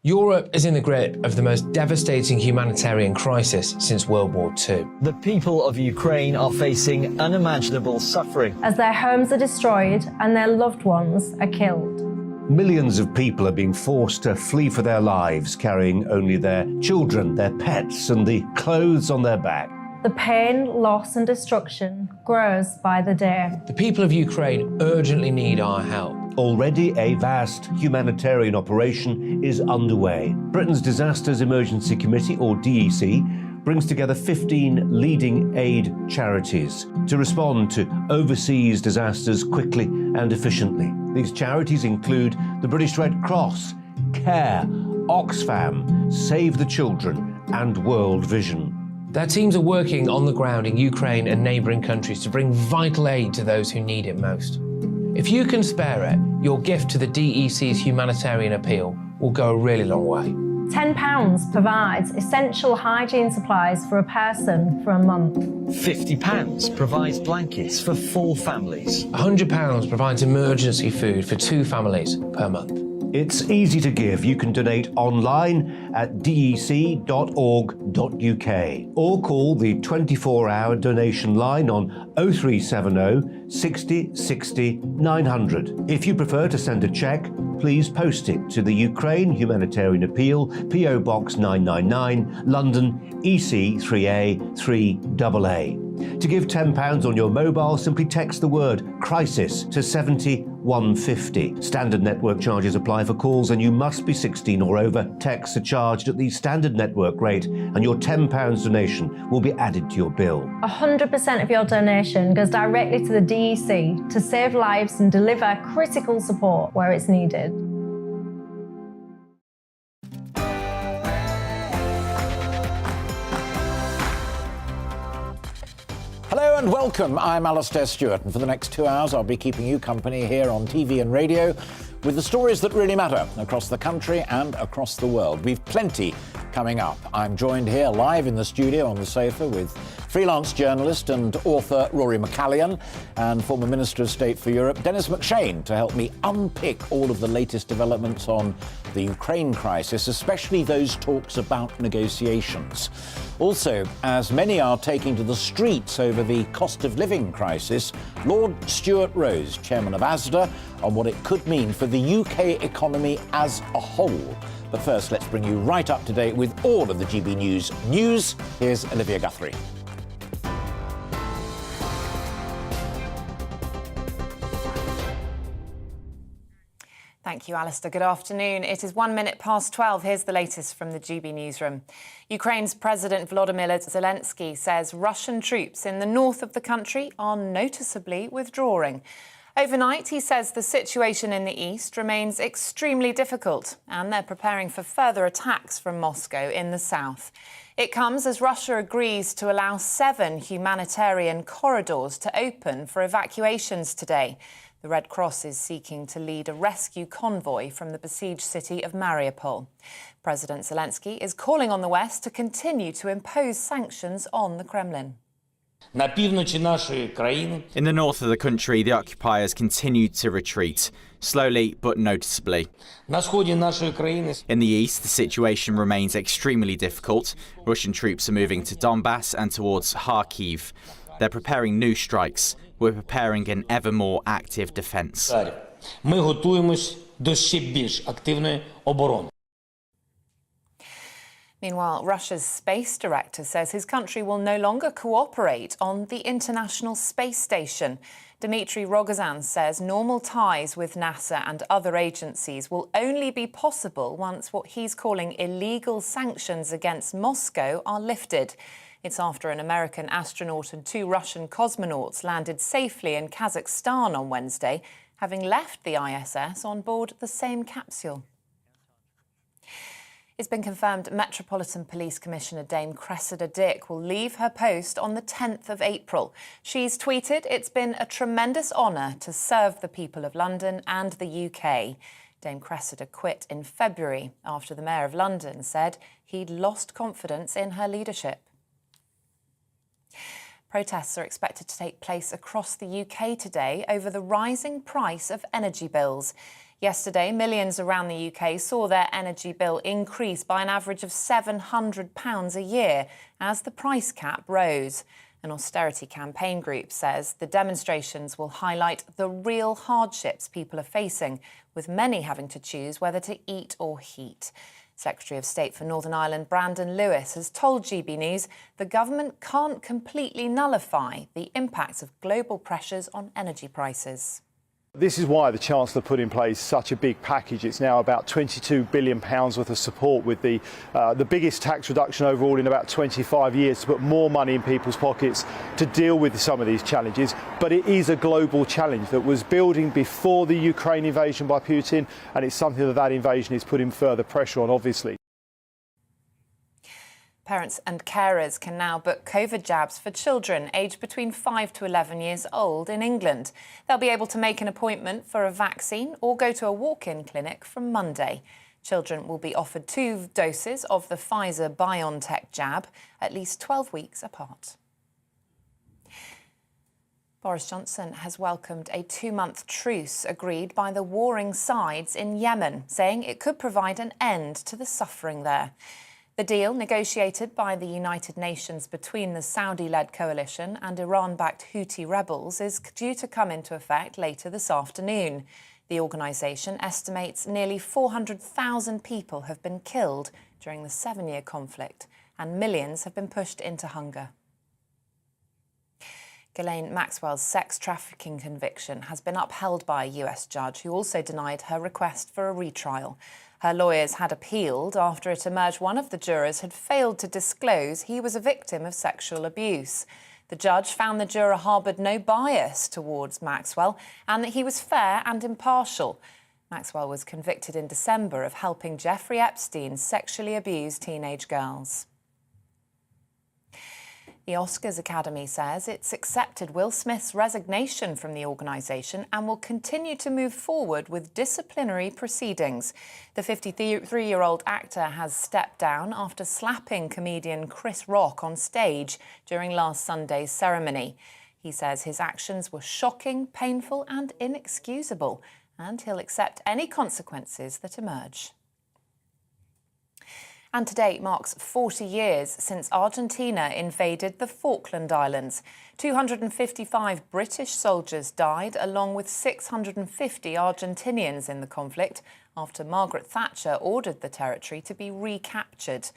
Europe is in the grip of the most devastating humanitarian crisis since World War II. The people of Ukraine are facing unimaginable suffering as their homes are destroyed and their loved ones are killed. Millions of people are being forced to flee for their lives, carrying only their children, their pets, and the clothes on their back. The pain, loss and destruction grows by the day. The people of Ukraine urgently need our help. Already a vast humanitarian operation is underway. Britain's Disasters Emergency Committee, or DEC, brings together 15 leading aid charities to respond to overseas disasters quickly and efficiently. These charities include the British Red Cross, CARE, Oxfam, Save the Children and World Vision. Their teams are working on the ground in Ukraine and neighbouring countries to bring vital aid to those who need it most. If you can spare it, your gift to the DEC's humanitarian appeal will go a really long way. £10 provides essential hygiene supplies for a person for a month. £50 provides blankets for 4 families. £100 provides emergency food for 2 families per month. It's easy to give. You can donate online at dec.org.uk or call the 24-hour donation line on 0370 60 60 900. If you prefer to send a cheque, please post it to the Ukraine Humanitarian Appeal, PO Box 999, London, EC 3A 3AA. To give £10 on your mobile, simply text the word crisis to 70150. Standard network charges apply for calls and you must be 16 or over. Texts are charged at the standard network rate and your £10 donation will be added to your bill. 100% of your donation goes directly to the DEC to save lives and deliver critical support where it's needed. Hello and welcome. I'm Alastair Stewart, and for the next 2 hours I'll be keeping you company here on TV and radio with the stories that really matter across the country and across the world. We've plenty coming up. I'm joined here live in the studio on the sofa with freelance journalist and author Rory McCallion and former Minister of State for Europe Denis McShane to help me unpick all of the latest developments on the Ukraine crisis, especially those talks about negotiations. Also, as many are taking to the streets over the cost of living crisis, Lord Stuart Rose, chairman of ASDA, on what it could mean for the UK economy as a whole. But first, let's bring you right up to date with all of the GB News news. Here's Olivia Guthrie. Thank you, Alistair. Good afternoon. It is 1 minute past 12. Here's the latest from the GB newsroom. Ukraine's President Volodymyr Zelensky says Russian troops in the north of the country are noticeably withdrawing. Overnight, he says the situation in the east remains extremely difficult and they're preparing for further attacks from Moscow in the south. It comes as Russia agrees to allow 7 humanitarian corridors to open for evacuations today. The Red Cross is seeking to lead a rescue convoy from the besieged city of Mariupol. President Zelensky is calling on the West to continue to impose sanctions on the Kremlin. In the north of the country, the occupiers continued to retreat, slowly but noticeably. In the east, the situation remains extremely difficult. Russian troops are moving to Donbass and towards Kharkiv. They're preparing new strikes. We're preparing an ever more active defence. Meanwhile, Russia's space director says his country will no longer cooperate on the International Space Station. Dmitry Rogozin says normal ties with NASA and other agencies will only be possible once what he's calling illegal sanctions against Moscow are lifted. It's after an American astronaut and 2 Russian cosmonauts landed safely in Kazakhstan on Wednesday, having left the ISS on board the same capsule. It's been confirmed Metropolitan Police Commissioner Dame Cressida Dick will leave her post on the 10th of April. She's tweeted, "It's been a tremendous honour to serve the people of London and the UK." Dame Cressida quit in February after the Mayor of London said he'd lost confidence in her leadership. Protests are expected to take place across the UK today over the rising price of energy bills. Yesterday, millions around the UK saw their energy bill increase by an average of £700 a year as the price cap rose. An austerity campaign group says the demonstrations will highlight the real hardships people are facing, with many having to choose whether to eat or heat. Secretary of State for Northern Ireland Brandon Lewis has told GB News the government can't completely nullify the impacts of global pressures on energy prices. This is why the Chancellor put in place such a big package. It's now about £22 billion worth of support, with the biggest tax reduction overall in about 25 years, to put more money in people's pockets to deal with some of these challenges. But it is a global challenge that was building before the Ukraine invasion by Putin, and it's something that invasion is putting further pressure on, obviously. Parents and carers can now book COVID jabs for children aged between 5 to 11 years old in England. They'll be able to make an appointment for a vaccine or go to a walk-in clinic from Monday. Children will be offered 2 doses of the Pfizer-BioNTech jab, at least 12 weeks apart. Boris Johnson has welcomed a 2-month truce agreed by the warring sides in Yemen, saying it could provide an end to the suffering there. The deal, negotiated by the United Nations between the Saudi-led coalition and Iran-backed Houthi rebels, is due to come into effect later this afternoon. The organisation estimates nearly 400,000 people have been killed during the 7-year conflict, and millions have been pushed into hunger. Ghislaine Maxwell's sex trafficking conviction has been upheld by a US judge who also denied her request for a retrial. Her lawyers had appealed after it emerged one of the jurors had failed to disclose he was a victim of sexual abuse. The judge found the juror harboured no bias towards Maxwell and that he was fair and impartial. Maxwell was convicted in December of helping Jeffrey Epstein sexually abuse teenage girls. The Oscars Academy says it's accepted Will Smith's resignation from the organisation and will continue to move forward with disciplinary proceedings. The 53-year-old actor has stepped down after slapping comedian Chris Rock on stage during last Sunday's ceremony. He says his actions were shocking, painful and inexcusable, and he'll accept any consequences that emerge. And today marks 40 years since Argentina invaded the Falkland Islands. 255 British soldiers died, along with 650 Argentinians in the conflict, after Margaret Thatcher ordered the territory to be recaptured.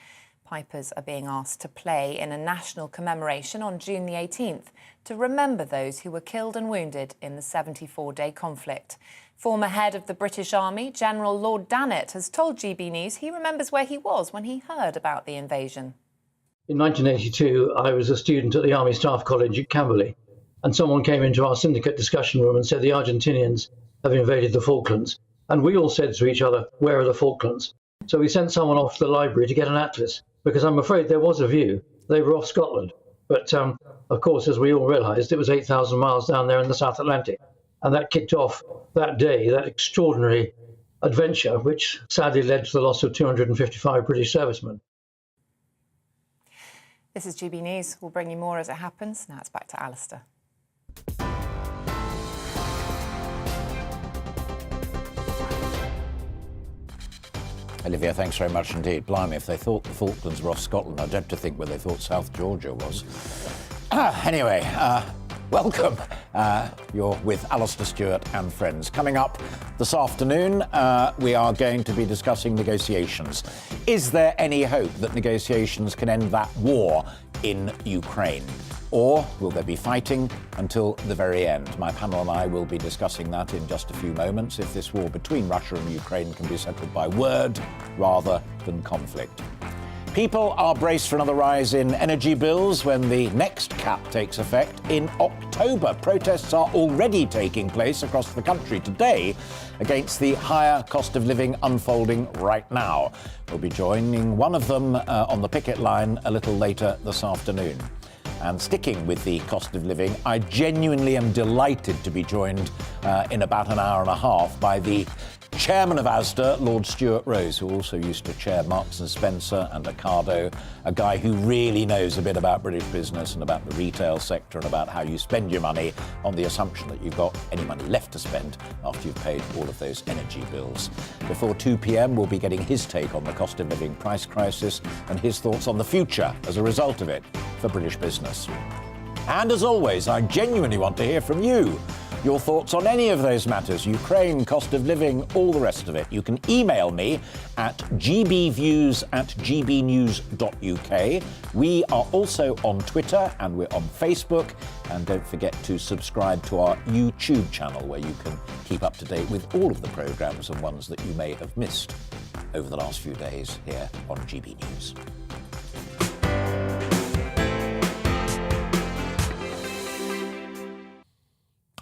Pipers are being asked to play in a national commemoration on June the 18th to remember those who were killed and wounded in the 74-day conflict. Former head of the British Army, General Lord Dannatt, has told GB News he remembers where he was when he heard about the invasion. In 1982, I was a student at the Army Staff College at Camberley, and someone came into our syndicate discussion room and said the Argentinians have invaded the Falklands. And we all said to each other, where are the Falklands? So we sent someone off to the library to get an atlas, because I'm afraid there was a view. They were off Scotland. But of course, as we all realised, it was 8,000 miles down there in the South Atlantic. And that kicked off that day, that extraordinary adventure, which sadly led to the loss of 255 British servicemen. This is GB News. We'll bring you more as it happens. Now it's back to Alistair. Olivia, thanks very much indeed. Blimey, if they thought the Falklands were off Scotland, I dread to think where they thought South Georgia was. Anyway, welcome. You're with Alastair Stewart and friends. Coming up this afternoon, we are going to be discussing negotiations. Is there any hope that negotiations can end that war in Ukraine? Or will there be fighting until the very end? My panel and I will be discussing that in just a few moments, if this war between Russia and Ukraine can be settled by word rather than conflict. People are braced for another rise in energy bills when the next cap takes effect in October. Protests are already taking place across the country today against the higher cost of living unfolding right now. We'll be joining one of them on the picket line a little later this afternoon. And sticking with the cost of living, I genuinely am delighted to be joined in about an hour and a half by the Chairman of Asda, Lord Stewart Rose, who also used to chair Marks and Spencer and Ocado, a guy who really knows a bit about British business and about the retail sector and about how you spend your money on the assumption that you've got any money left to spend after you've paid all of those energy bills. Before 2 p.m, we'll be getting his take on the cost of living price crisis and his thoughts on the future as a result of it for British business. And as always, I genuinely want to hear from you. Your thoughts on any of those matters, Ukraine, cost of living, all the rest of it. You can email me at gbviews@gbnews.uk. We are also on Twitter and we're on Facebook. And don't forget to subscribe to our YouTube channel where you can keep up to date with all of the programmes and ones that you may have missed over the last few days here on GB News.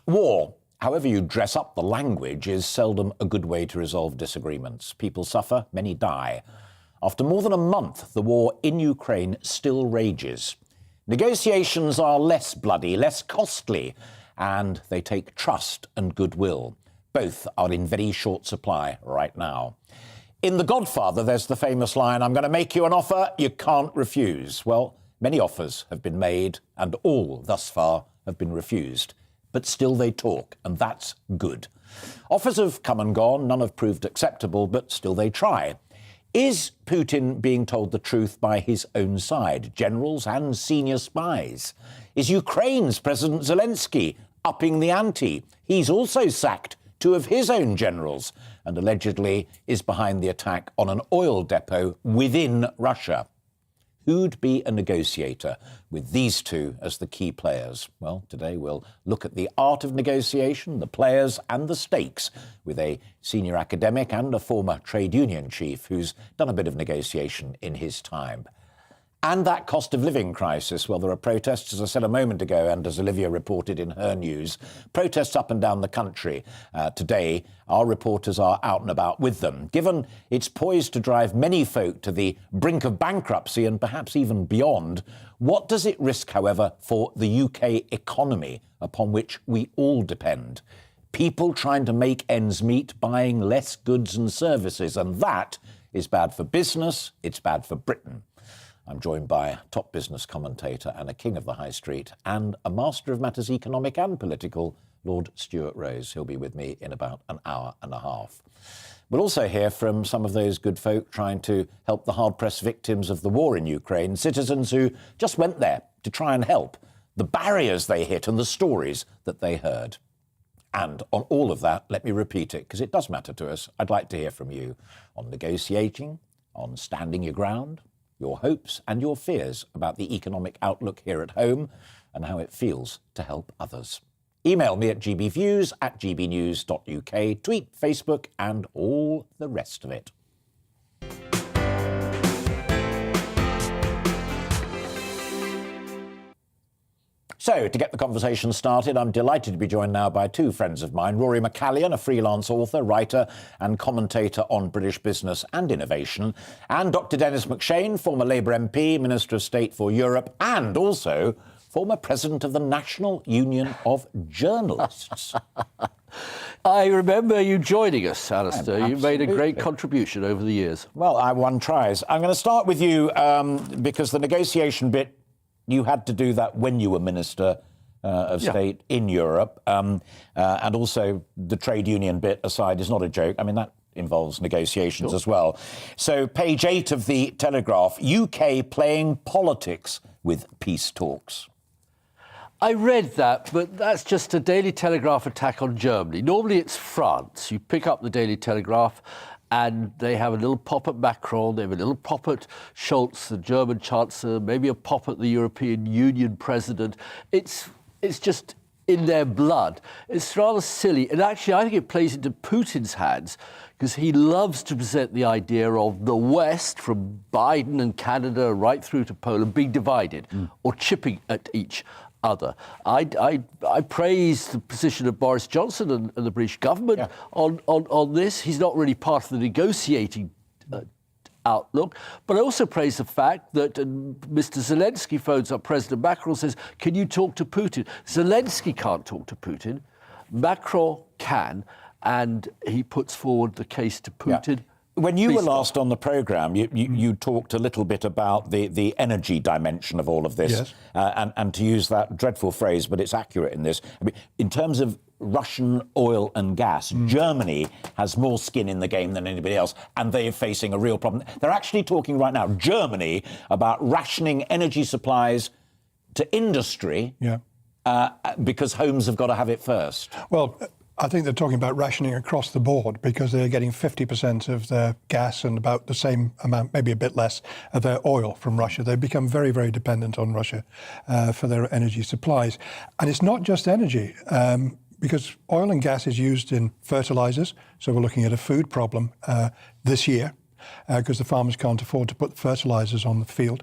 War, however you dress up the language, is seldom a good way to resolve disagreements. People suffer, many die. After more than a month, the war in Ukraine still rages. Negotiations are less bloody, less costly, and they take trust and goodwill. Both are in very short supply right now. In The Godfather, there's the famous line, "I'm going to make you an offer you can't refuse." Well, many offers have been made, and all, thus far, have been refused. But still they talk, and that's good. Offers have come and gone, none have proved acceptable, but still they try. Is Putin being told the truth by his own side, generals and senior spies? Is Ukraine's President Zelensky upping the ante? He's also sacked 2 of his own generals and allegedly is behind the attack on an oil depot within Russia. Who'd be a negotiator with these 2 as the key players? Well, today we'll look at the art of negotiation, the players and the stakes with a senior academic and a former trade union chief who's done a bit of negotiation in his time. And that cost of living crisis, well, there are protests, as I said a moment ago, and as Olivia reported in her news, protests up and down the country. Today, our reporters are out and about with them. Given it's poised to drive many folk to the brink of bankruptcy and perhaps even beyond, what does it risk, however, for the UK economy, upon which we all depend? People trying to make ends meet, buying less goods and services, and that is bad for business, it's bad for Britain. I'm joined by a top business commentator and a king of the high street and a master of matters economic and political, Lord Stewart Rose. He'll be with me in about an hour and a half. We'll also hear from some of those good folk trying to help the hard-pressed victims of the war in Ukraine, citizens who just went there to try and help, the barriers they hit and the stories that they heard. And on all of that, let me repeat it, because it does matter to us. I'd like to hear from you on negotiating, on standing your ground, your hopes and your fears about the economic outlook here at home and how it feels to help others. Email me at gbviews@gbnews.uk, tweet, Facebook and all the rest of it. So, to get the conversation started, I'm delighted to be joined now by 2 friends of mine. Rory McCallion, a freelance author, writer and commentator on British business and innovation, and Dr Dennis McShane, former Labour MP, Minister of State for Europe, and also former President of the National Union of Journalists. I remember you joining us, Alistair. You made a great contribution over the years. Well, one tries. I'm going to start with you because the negotiation bit, you had to do that when you were Minister of State in Europe. And also the trade union bit aside is not a joke. I mean, that involves negotiations as well. So page 8 of the Telegraph, UK playing politics with peace talks. I read that, but that's just a Daily Telegraph attack on Germany. Normally it's France. You pick up the Daily Telegraph and they have a little pop at Macron, they have a little pop at Scholz, the German Chancellor, maybe a pop at the European Union President. It's just in their blood. It's rather silly. And actually, I think it plays into Putin's hands because he loves to present the idea of the West, from Biden and Canada right through to Poland, being divided or chipping at each other. I praise the position of Boris Johnson and the British government on this. He's not really part of the negotiating outlook, but I also praise the fact that Mr. Zelensky phones up President Macron and says, "Can you talk to Putin?" Zelensky can't talk to Putin. Macron can. and he puts forward the case to Putin. Yeah. When you were last on the programme, you talked a little bit about the energy dimension of all of this. Yes. And to use that dreadful phrase, but it's accurate in this, I mean, in terms of Russian oil and gas, Germany has more skin in the game than anybody else, and they're facing a real problem. They're actually talking right now, Germany, about rationing energy supplies to industry because homes have got to have it first. Well, I think they're talking about rationing across the board because they're getting 50% of their gas and about the same amount, maybe a bit less, of their oil from Russia. They've become very, very dependent on Russia for their energy supplies. And it's not just energy, because oil and gas is used in fertilizers. So we're looking at a food problem this year, because the farmers can't afford to put fertilizers on the field.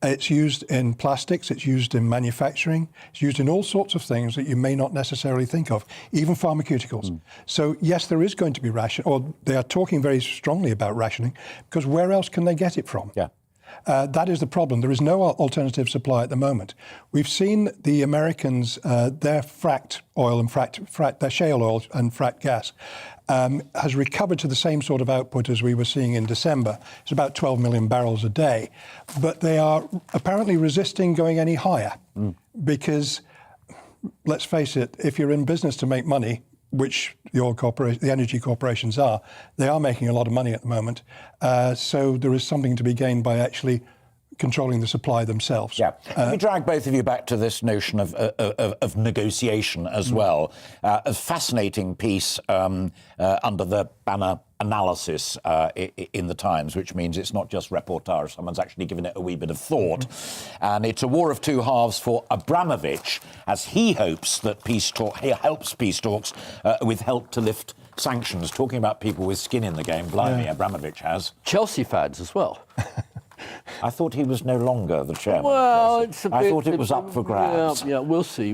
It's used in plastics, it's used in manufacturing, it's used in all sorts of things that you may not necessarily think of, even pharmaceuticals. So yes, there is going to be or they are talking very strongly about rationing, because where else can they get it from? That is the problem. There is no alternative supply at the moment. We've seen the Americans, their fracked oil and their shale oil and fracked gas has recovered to the same sort of output as we were seeing in December. It's about 12 million barrels a day. But they are apparently resisting going any higher because, let's face it, if you're in business to make money, which the energy corporations are, they are making a lot of money at the moment. So there is something to be gained by actually controlling the supply themselves. Let me drag both of you back to this notion of negotiation as well. A fascinating piece under the banner analysis in the Times, which means it's not just reportage. Someone's actually given it a wee bit of thought. And it's a war of two halves for Abramovich, as he hopes that he helps peace talks with help to lift sanctions. Talking about people with skin in the game, blimey, Abramovich has. Chelsea fans as well. I thought he was no longer the chairman. Well, it's a bit... I thought it was up for grabs. Yeah, we'll see.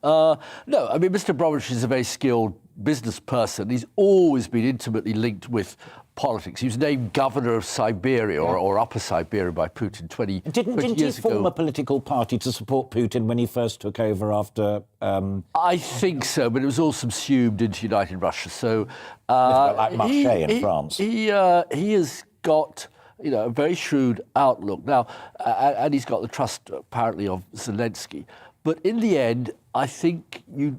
No, I mean, Mr. Abramovich is a very skilled business person. He's always been intimately linked with politics. He was named governor of Siberia or Upper Siberia by Putin 20 years ago. Didn't he form a political party to support Putin when he first took over after... I think so, but it was all subsumed into United Russia. So like Marseille in France. He has got... a very shrewd outlook. Now, and he's got the trust, apparently, of Zelensky. But in the end, I think we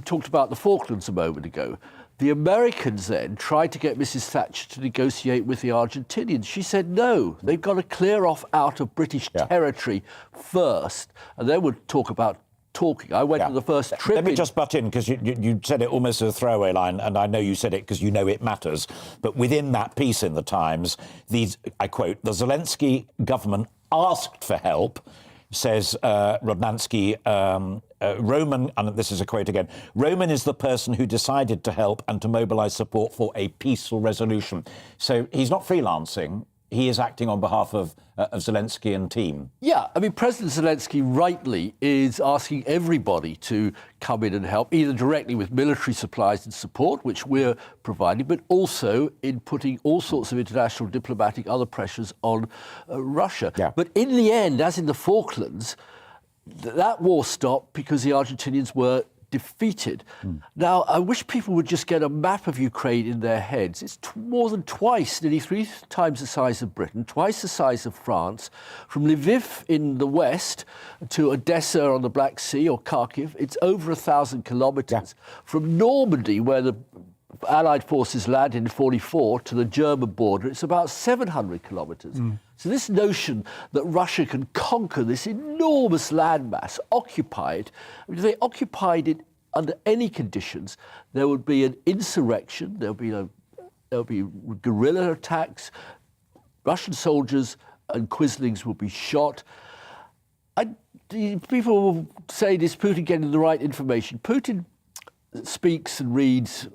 talked about the Falklands a moment ago. The Americans then tried to get Mrs. Thatcher to negotiate with the Argentinians. She said no, they've got to clear off out of British territory first, and then we'll talk about talking. I went to the first trip. Let me just butt in, because you said it almost as a throwaway line, and I know you said it because you know it matters. But within that piece in the Times, I quote, the Zelensky government asked for help, says Rodnansky, Roman, and this is a quote again, Roman is the person who decided to help and to mobilise support for a peaceful resolution. So he's not freelancing. He is acting on behalf of Zelensky and team. Yeah, I mean, President Zelensky rightly is asking everybody to come in and help, either directly with military supplies and support, which we're providing, but also in putting all sorts of international diplomatic other pressures on Russia. But in the end, as in the Falklands, that war stopped because the Argentinians were defeated. Now, I wish people would just get a map of Ukraine in their heads. It's more than twice, nearly 3 times the size of Britain, twice the size of France. From Lviv in the west to Odessa on the Black Sea or Kharkiv, it's over 1,000 kilometres. From Normandy, where the Allied forces landed in 1944, to the German border, it's about 700 kilometres. So this notion that Russia can conquer this enormous landmass, occupy it, I mean, if they occupied it under any conditions, there would be an insurrection, there would be guerrilla attacks, Russian soldiers and quislings would be shot. People will say, is Putin getting the right information? Putin speaks and reads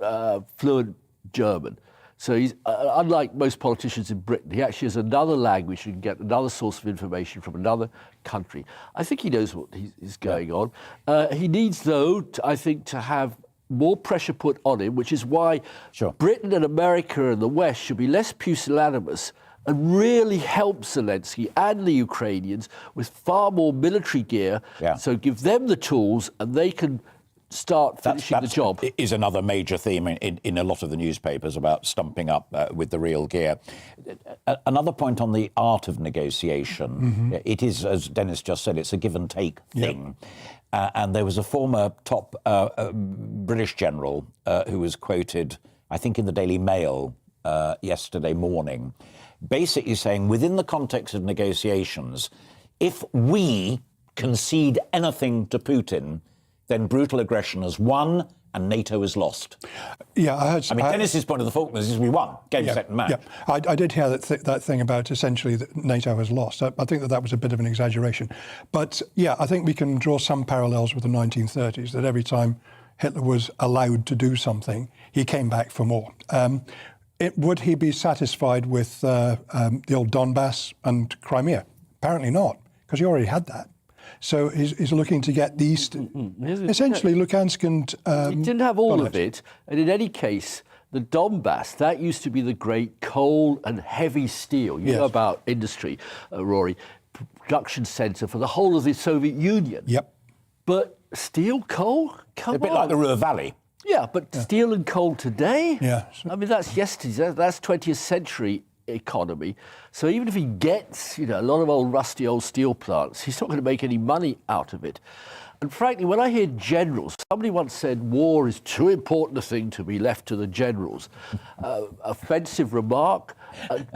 fluent German. So he's, unlike most politicians in Britain, he actually has another language and can get another source of information from another country. I think he knows what is going on. He needs, though, I think, to have more pressure put on him, which is why Britain and America and the West should be less pusillanimous and really help Zelensky and the Ukrainians with far more military gear. So give them the tools and they can start finishing the job. Is another major theme in a lot of the newspapers about stumping up with the real gear. Another point on the art of negotiation. It is, as Dennis just said, it's a give and take thing. And there was a former top British general who was quoted, I think, in the Daily Mail yesterday morning, basically saying, within the context of negotiations, if we concede anything to Putin, then brutal aggression has won and NATO has lost. Yeah, I mean, Dennis's point of the Falklands is we won. Game, set and match. Yeah, I did hear that thing about essentially that NATO has lost. I think that was a bit of an exaggeration. But yeah, I think we can draw some parallels with the 1930s, that every time Hitler was allowed to do something, he came back for more. Would he be satisfied with the old Donbass and Crimea? Apparently not, because he already had that. So he's looking to get the east, essentially Luhansk and... he didn't have all of it, and in any case, the Donbass, that used to be the great coal and heavy steel. You know about industry, Rory, production centre for the whole of the Soviet Union. Yep. But steel, coal? Come on. A bit like the Ruhr Valley. Yeah, but steel and coal today? Yeah. I mean, that's yesterday. That's 20th century economy. So even if he gets, a lot of rusty old steel plants, he's not going to make any money out of it. And frankly, when I hear generals, somebody once said war is too important a thing to be left to the generals. Offensive remark,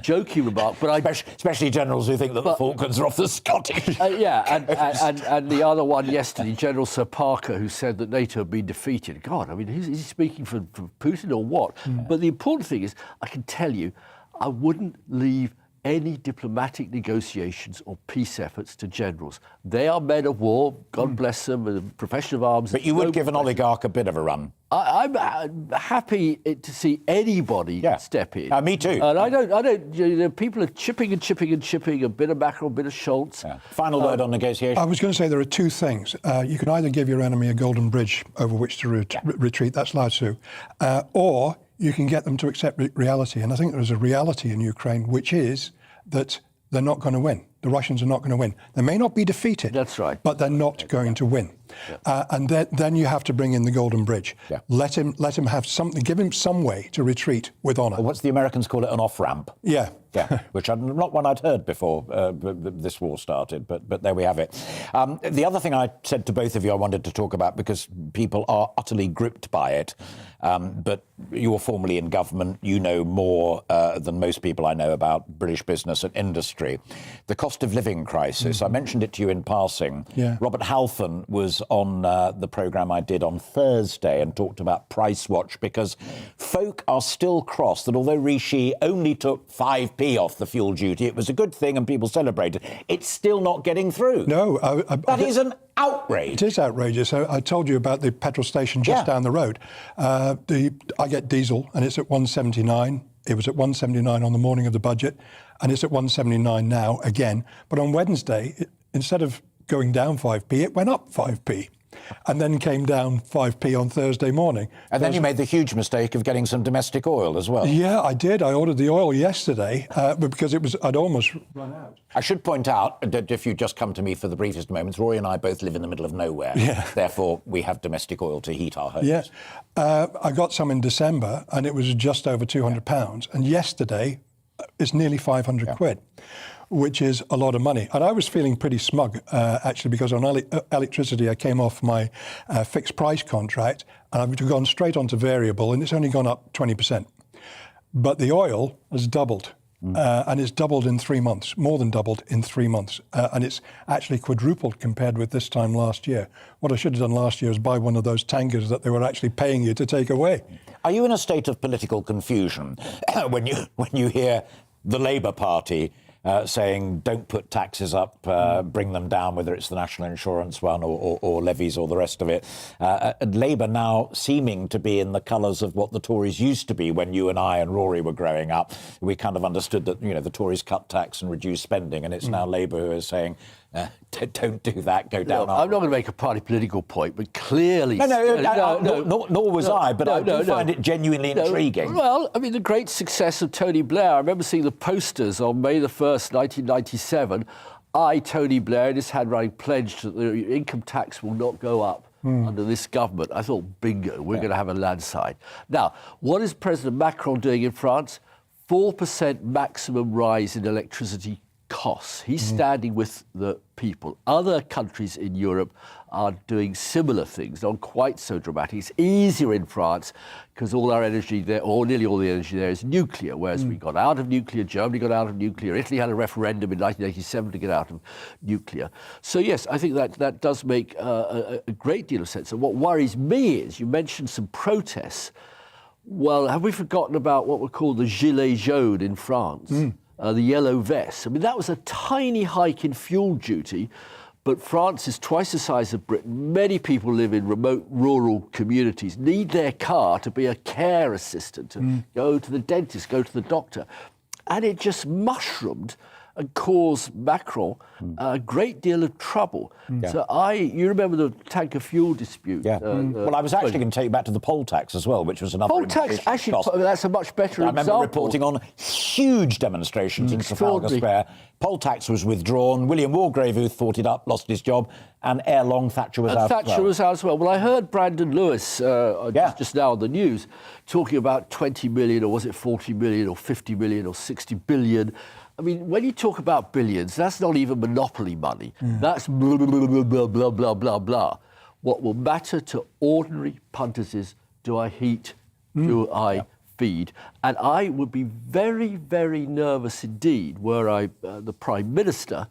joking remark, but especially generals who think that the Falklands are off the Scottish. And the other one yesterday, General Sir Parker, who said that NATO had been defeated. God, I mean, is he speaking for Putin or what? But the important thing is, I can tell you, I wouldn't leave any diplomatic negotiations or peace efforts to generals. They are men of war, God bless them, and the profession of arms. But you would give an oligarch a bit of a run. I'm happy to see anybody step in. Me too. And I don't. People are chipping, a bit of Macron, a bit of Scholz. Yeah. Final word on negotiations. I was going to say there are two things. You can either give your enemy a golden bridge over which to retreat, that's Lao Tzu, or you can get them to accept reality. And I think there is a reality in Ukraine, which is that they're not going to win. The Russians are not going to win. They may not be defeated. That's right. But they're not going to win. Yeah. And then you have to bring in the golden bridge. Yeah. Let him have something, give him some way to retreat with honour. What's the Americans call it, an off-ramp? Yeah. Yeah, which I'm not one I'd heard before this war started, but there we have it. The other thing I said to both of you I wanted to talk about, because people are utterly gripped by it, but you're formerly in government, you know more than most people I know about British business and industry. The cost of living crisis, I mentioned it to you in passing. Yeah. Robert Halfon was on the programme I did on Thursday and talked about Price Watch, because folk are still cross that although Rishi only took 5p off the fuel duty, it was a good thing and people celebrated. It's still not getting through. No. That is an outrage. It is outrageous. I told you about the petrol station just down the road. I get diesel and it's at 179. It was at 179 on the morning of the budget and it's at 179 now again. But on Wednesday, instead of going down 5p, it went up 5p. And then came down 5p on Thursday morning. And then you made the huge mistake of getting some domestic oil as well. Yeah, I did. I ordered the oil yesterday because I'd almost run out. I should point out that if you just come to me for the briefest moments, Rory and I both live in the middle of nowhere. Yeah. Therefore, we have domestic oil to heat our homes. Yeah. I got some in December and it was just over £200. And yesterday, it's nearly 500 quid. Which is a lot of money. And I was feeling pretty smug, actually, because on electricity, I came off my fixed price contract and I've gone straight onto variable and it's only gone up 20%. But the oil has doubled. And it's doubled in 3 months, more than doubled in 3 months. And it's actually quadrupled compared with this time last year. What I should have done last year was buy one of those tankers that they were actually paying you to take away. Are you in a state of political confusion when you hear the Labour Party saying don't put taxes up, bring them down, whether it's the national insurance one or levies or the rest of it. Labour now seeming to be in the colours of what the Tories used to be when you and I and Rory were growing up. We kind of understood that, the Tories cut tax and reduce spending, and it's now Labour who is saying, don't do that, go down. I'm not going to make a party political point, but clearly... Nor was I, but I do find it genuinely intriguing. Well, I mean, the great success of Tony Blair, I remember seeing the posters on May the 1st, 1997. I, Tony Blair, in his handwriting, pledged that the income tax will not go up under this government, I thought, bingo, we're going to have a landslide. Now, what is President Macron doing in France? 4% maximum rise in electricity costs. He's standing with the people. Other countries in Europe are doing similar things, not quite so dramatic. It's easier in France because all our energy there, or nearly all the energy there, is nuclear, whereas we got out of nuclear, Germany got out of nuclear, Italy had a referendum in 1987 to get out of nuclear. So yes, I think that does make a great deal of sense. And what worries me is, you mentioned some protests. Well, have we forgotten about what were called the gilets jaunes in France? The yellow vests. I mean, that was a tiny hike in fuel duty, but France is twice the size of Britain. Many people live in remote rural communities, need their car to be a care assistant, to go to the dentist, go to the doctor. And it just mushroomed and caused Macron a great deal of trouble. So you remember the tanker fuel dispute? Well, I was actually going to take you back to the poll tax as well, which was another poll tax. Actually, that's a much better example. I remember reporting on huge demonstrations in Trafalgar Square. Poll tax was withdrawn. William Walgrave, who thought it up, lost his job, and ere long Thatcher was out. Thatcher was out as well. Well, I heard Brandon Lewis just now on the news talking about 20 million, or was it 40 million, or 50 million, or 60 billion. I mean, when you talk about billions, that's not even monopoly money. That's blah, blah, blah, blah, blah, blah, blah, blah. What will matter to ordinary punters is, do I heat, do I feed? And I would be very, very nervous indeed were I the Prime Minister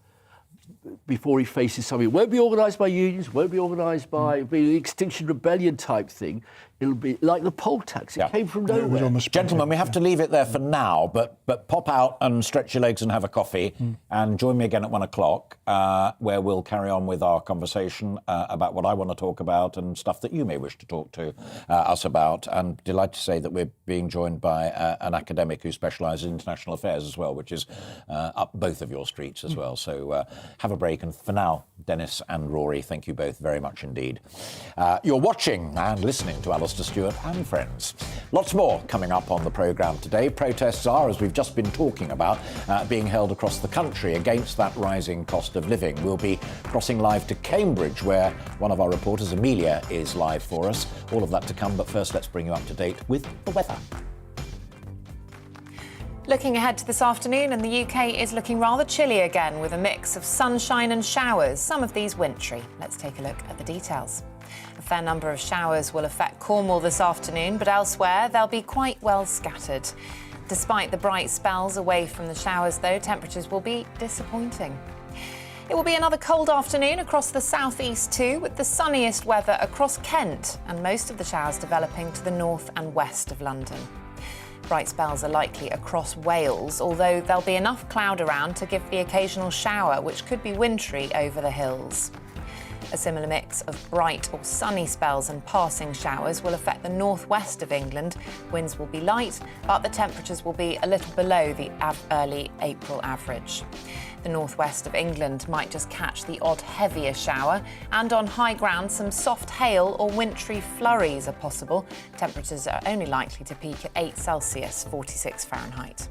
before he faces something. It won't be organised by unions, won't be organised by the Extinction Rebellion type thing. It'll be like the poll tax. It came from nowhere. Gentlemen, we have to leave it there for now, but pop out and stretch your legs and have a coffee and join me again at 1 o'clock, where we'll carry on with our conversation about what I want to talk about and stuff that you may wish to talk to us about. And delighted to say that we're being joined by an academic who specialises in international affairs as well, which is up both of your streets as well. So have a break. And for now, Dennis and Rory, thank you both very much indeed. You're watching and listening to Alastair Stewart and Friends. Lots more coming up on the programme today. Protests are, as we've just been talking about, being held across the country against that rising cost of living. We'll be crossing live to Cambridge, where one of our reporters, Amelia, is live for us. All of that to come, but first let's bring you up to date with the weather. Looking ahead to this afternoon, and the UK is looking rather chilly again, with a mix of sunshine and showers, some of these wintry. Let's take a look at the details. A fair number of showers will affect Cornwall this afternoon, but elsewhere they'll be quite well scattered. Despite the bright spells away from the showers, though, temperatures will be disappointing. It will be another cold afternoon across the southeast too, with the sunniest weather across Kent and most of the showers developing to the north and west of London. Bright spells are likely across Wales, although there'll be enough cloud around to give the occasional shower, which could be wintry over the hills. A similar mix of bright or sunny spells and passing showers will affect the northwest of England. Winds will be light, but the temperatures will be a little below the early April average. The northwest of England might just catch the odd heavier shower, and on high ground some soft hail or wintry flurries are possible. Temperatures are only likely to peak at 8 Celsius, 46 Fahrenheit.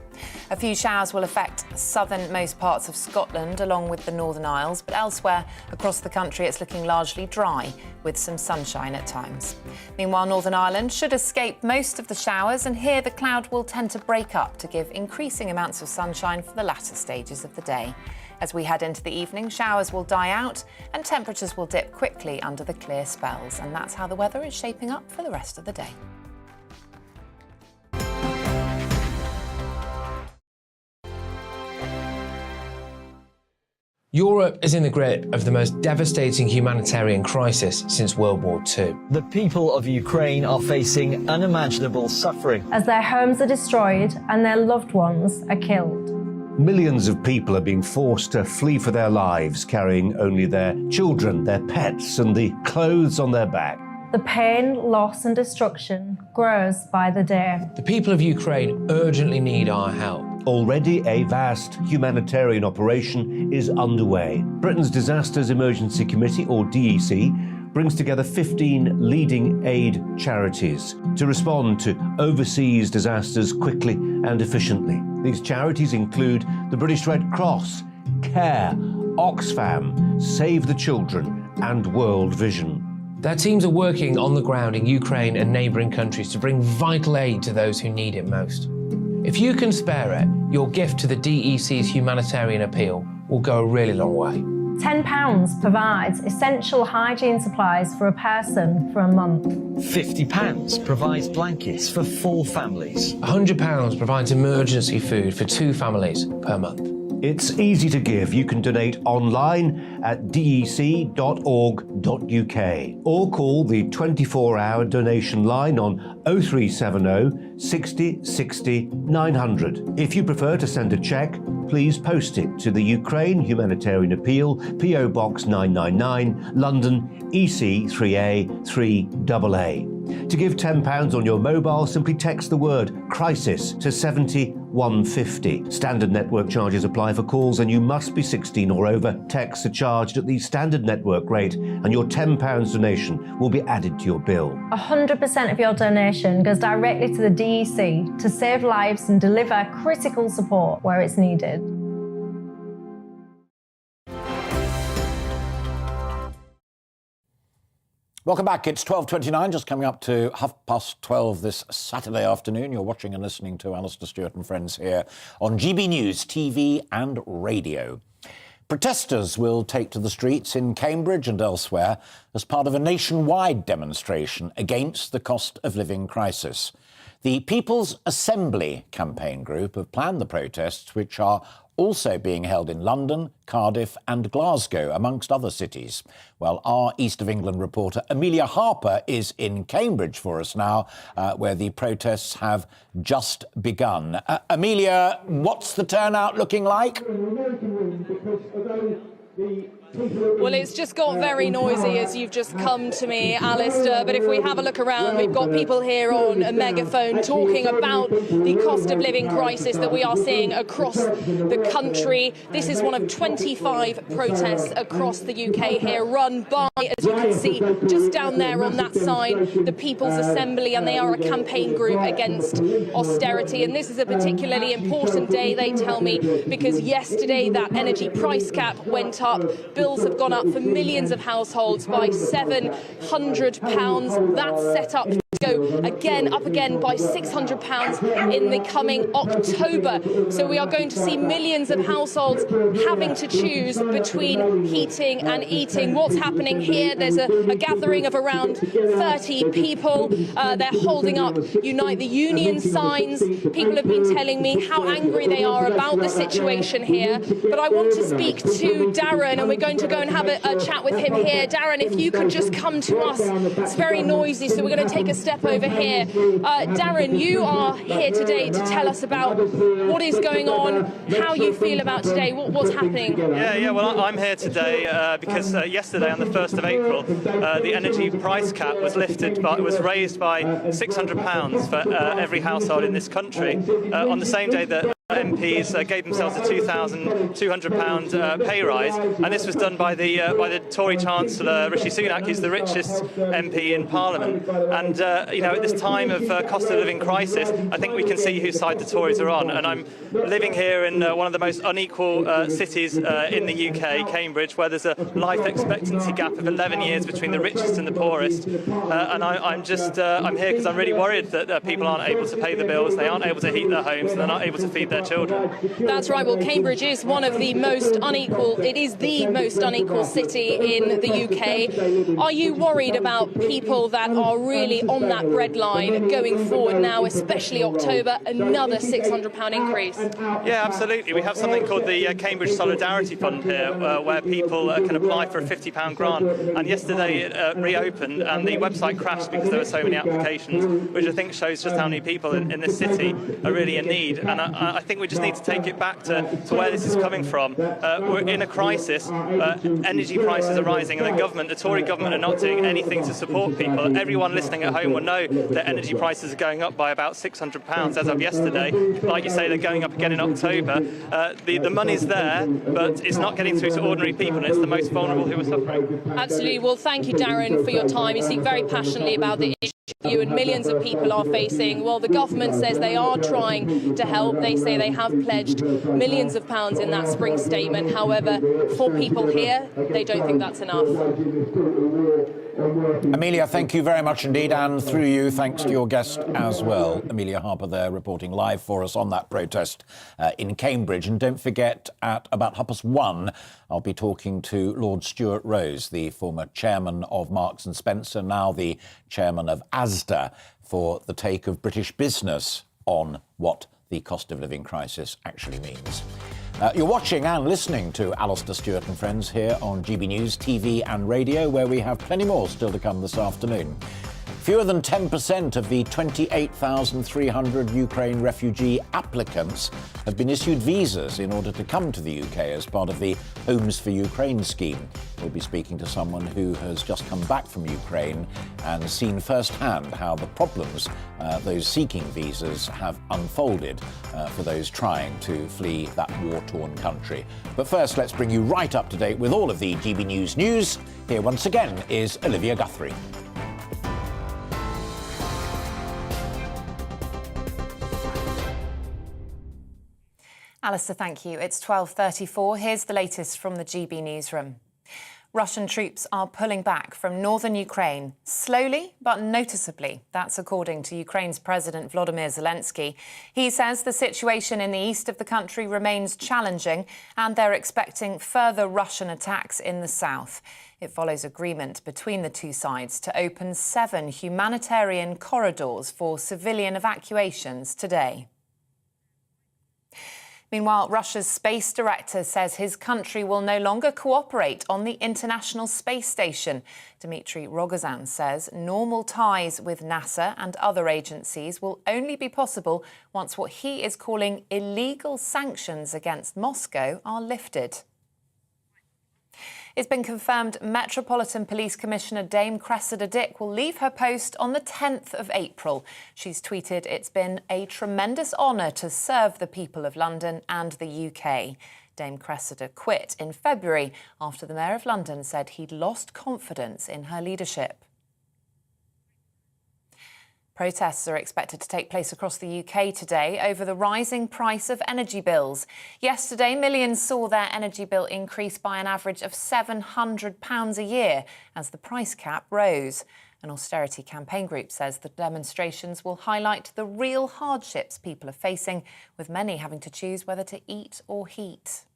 A few showers will affect southernmost parts of Scotland along with the Northern Isles, but elsewhere across the country it's looking largely dry with some sunshine at times. Meanwhile, Northern Ireland should escape most of the showers, and here the cloud will tend to break up to give increasing amounts of sunshine for the latter stages of the day. As we head into the evening, showers will die out and temperatures will dip quickly under the clear spells, and that's how the weather is shaping up for the rest of the day. Europe is in the grip of the most devastating humanitarian crisis since World War II. The people of Ukraine are facing unimaginable suffering as their homes are destroyed and their loved ones are killed. Millions of people are being forced to flee for their lives, carrying only their children, their pets, and the clothes on their back. The pain, loss and destruction grows by the day. The people of Ukraine urgently need our help. Already a vast humanitarian operation is underway. Britain's Disasters Emergency Committee, or DEC, brings together 15 leading aid charities to respond to overseas disasters quickly and efficiently. These charities include the British Red Cross, CARE, Oxfam, Save the Children and World Vision. Their teams are working on the ground in Ukraine and neighbouring countries to bring vital aid to those who need it most. If you can spare it, your gift to the DEC's humanitarian appeal will go a really long way. £10 provides essential hygiene supplies for a person for a month. £50 provides blankets for 4 families. £100 provides emergency food for 2 families per month. It's easy to give. You can donate online at dec.org.uk or call the 24-hour donation line on 0370 60 60 900. If you prefer to send a cheque, please post it to the Ukraine Humanitarian Appeal, PO Box 999, London, EC 3A 3AA. To give £10 on your mobile, simply text the word crisis to 70150. Standard network charges apply for calls and you must be 16 or over. Texts are charged at the standard network rate and your £10 donation will be added to your bill. 100% of your donation goes directly to the DEC to save lives and deliver critical support where it's needed. Welcome back. It's 12:29, just coming up to 12:30 this Saturday afternoon. You're watching and listening to Alastair Stewart and friends here on GBNews TV and radio. Protesters will take to the streets in Cambridge and elsewhere as part of a nationwide demonstration against the cost of living crisis. The People's Assembly campaign group have planned the protests, which are also being held in London, Cardiff and Glasgow, amongst other cities. Well, our East of England reporter Amelia Harper is in Cambridge for us now, where the protests have just begun. Amelia, what's the turnout looking like? Well, it's just got very noisy as you've just come to me, Alistair, but if we have a look around, we've got people here on a megaphone talking about the cost of living crisis that we are seeing across the country. This is one of 25 protests across the UK here, run by, as you can see, just down there on that side, the People's Assembly, and they are a campaign group against austerity. And this is a particularly important day, they tell me, because yesterday that energy price cap went up. Bills have gone up for millions of households by £700. That's set up to go up again by £600 in the coming October. So we are going to see millions of households having to choose between heating and eating. What's happening here? There's a gathering of around 30 people. They're holding up Unite the Union signs. People have been telling me how angry they are about the situation here. But I want to speak to Darren, and we're going to go and have a chat with him here. Darren, if you could just come to us. It's very noisy, so we're going to take a step over here. Darren, you are here today to tell us about what is going on, how you feel about today, what's happening. Yeah, well, I'm here today because yesterday, on the 1st of April, the energy price cap was raised by £600 for every household in this country, on the same day that MPs gave themselves a £2,200 pay rise, and this was done by the Tory Chancellor Rishi Sunak, who's the richest MP in Parliament. And at this time of cost of living crisis, I think we can see whose side the Tories are on. And I'm living here in one of the most unequal cities in the UK, Cambridge, where there's a life expectancy gap of 11 years between the richest and the poorest. And I'm here because I'm really worried that people aren't able to pay the bills, they aren't able to heat their homes, and they're not able to feed their children. That's right. Well, Cambridge is one of the most unequal. It is the most unequal city in the UK. Are you worried about people that are really on that red line going forward now, especially October, another £600 increase? Yeah, absolutely. We have something called the Cambridge Solidarity Fund here, where people can apply for a £50 grant. And yesterday it reopened, and the website crashed because there were so many applications, which I think shows just how many people in this city are really in need. And I think we just need to take it back to where this is coming from. We're in a crisis. Energy prices are rising, and the Tory government are not doing anything to support people. Everyone listening at home will know that energy prices are going up by about £600 as of yesterday. Like you say, they're going up again in October. The money's there, but it's not getting through to ordinary people, and it's the most vulnerable who are suffering. Absolutely. Well, thank you, Darren, for your time. You speak very passionately about the issue you and millions of people are facing. Well, the government says they are trying to help. They say they have pledged millions of pounds in that spring statement. However, for people here, they don't think that's enough. Amelia, thank you very much indeed, and through you, thanks to your guest as well. Amelia Harper there reporting live for us on that protest in Cambridge. And don't forget, at about 1:30, I'll be talking to Lord Stuart Rose, the former chairman of Marks and Spencer, now the chairman of ASDA, for the take of British business on what the cost of living crisis actually means. You're watching and listening to Alastair Stewart and Friends here on GB News, TV and radio, where we have plenty more still to come this afternoon. Fewer than 10% of the 28,300 Ukraine refugee applicants have been issued visas in order to come to the UK as part of the Homes for Ukraine scheme. We'll be speaking to someone who has just come back from Ukraine and seen firsthand how the problems those seeking visas have unfolded for those trying to flee that war-torn country. But first, let's bring you right up to date with all of the GB News news. Here once again is Olivia Guthrie. Alistair, thank you. It's 12:34. Here's the latest from the GB newsroom. Russian troops are pulling back from northern Ukraine, slowly but noticeably. That's according to Ukraine's President Volodymyr Zelensky. He says the situation in the east of the country remains challenging and they're expecting further Russian attacks in the south. It follows agreement between the two sides to open 7 humanitarian corridors for civilian evacuations today. Meanwhile, Russia's space director says his country will no longer cooperate on the International Space Station. Dmitry Rogozin says normal ties with NASA and other agencies will only be possible once what he is calling illegal sanctions against Moscow are lifted. It's been confirmed Metropolitan Police Commissioner Dame Cressida Dick will leave her post on the 10th of April. She's tweeted, "It's been a tremendous honour to serve the people of London and the UK." Dame Cressida quit in February after the Mayor of London said he'd lost confidence in her leadership. Protests are expected to take place across the UK today over the rising price of energy bills. Yesterday, millions saw their energy bill increase by an average of £700 a year as the price cap rose. An austerity campaign group says the demonstrations will highlight the real hardships people are facing, with many having to choose whether to eat or heat.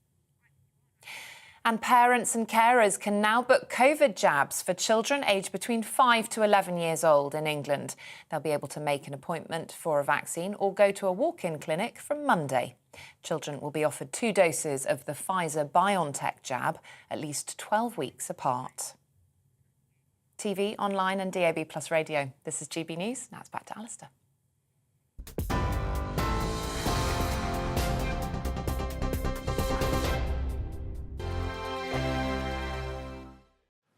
And parents and carers can now book COVID jabs for children aged between 5 to 11 years old in England. They'll be able to make an appointment for a vaccine or go to a walk-in clinic from Monday. Children will be offered 2 doses of the Pfizer-BioNTech jab, at least 12 weeks apart. TV, online and DAB Plus radio. This is GB News. Now it's back to Alistair.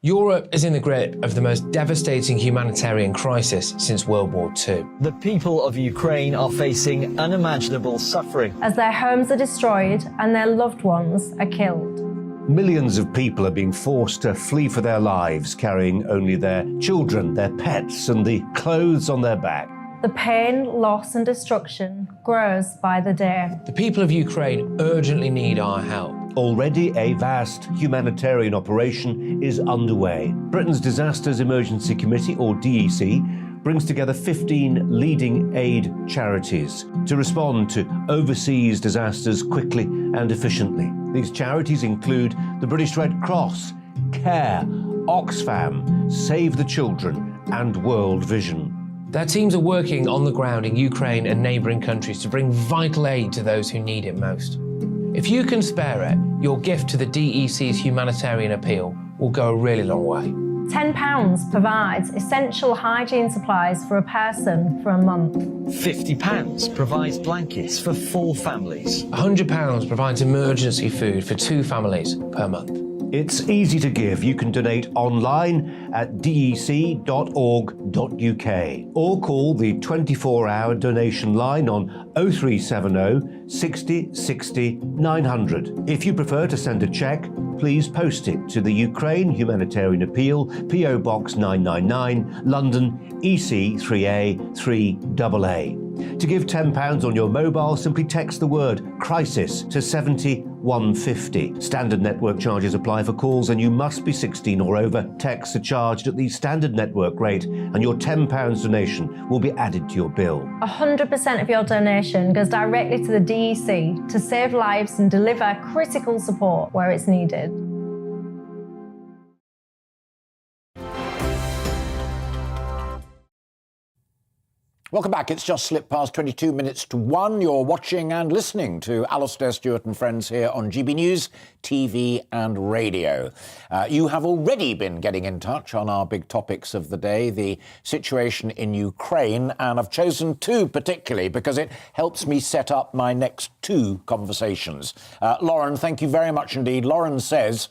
Europe is in the grip of the most devastating humanitarian crisis since World War II. The people of Ukraine are facing unimaginable suffering as their homes are destroyed and their loved ones are killed. Millions of people are being forced to flee for their lives, carrying only their children, their pets, and the clothes on their back. The pain, loss and destruction grows by the day. The people of Ukraine urgently need our help. Already a vast humanitarian operation is underway. Britain's Disasters Emergency Committee, or DEC, brings together 15 leading aid charities to respond to overseas disasters quickly and efficiently. These charities include the British Red Cross, CARE, Oxfam, Save the Children and World Vision. Their teams are working on the ground in Ukraine and neighbouring countries to bring vital aid to those who need it most. If you can spare it, your gift to the DEC's humanitarian appeal will go a really long way. £10 provides essential hygiene supplies for a person for a month. £50 provides blankets for 4 families. £100 provides emergency food for 2 families per month. It's easy to give. You can donate online at dec.org.uk or call the 24-hour donation line on 0370 60 60 900. If you prefer to send a cheque, please post it to the Ukraine Humanitarian Appeal, PO Box 999, London EC3A 3AA. To give £10 on your mobile, simply text the word crisis to 70150. Standard network charges apply for calls and you must be 16 or over. Texts are charged at the standard network rate and your £10 donation will be added to your bill. 100% of your donation goes directly to the DEC to save lives and deliver critical support where it's needed. Welcome back. It's just slipped past 22 minutes to 1. You're watching and listening to Alastair Stewart and friends here on GB News, TV and radio. You have already been getting in touch on our big topics of the day, the situation in Ukraine, and I've chosen two particularly because it helps me set up my next two conversations. Lauren, thank you very much indeed. Lauren says,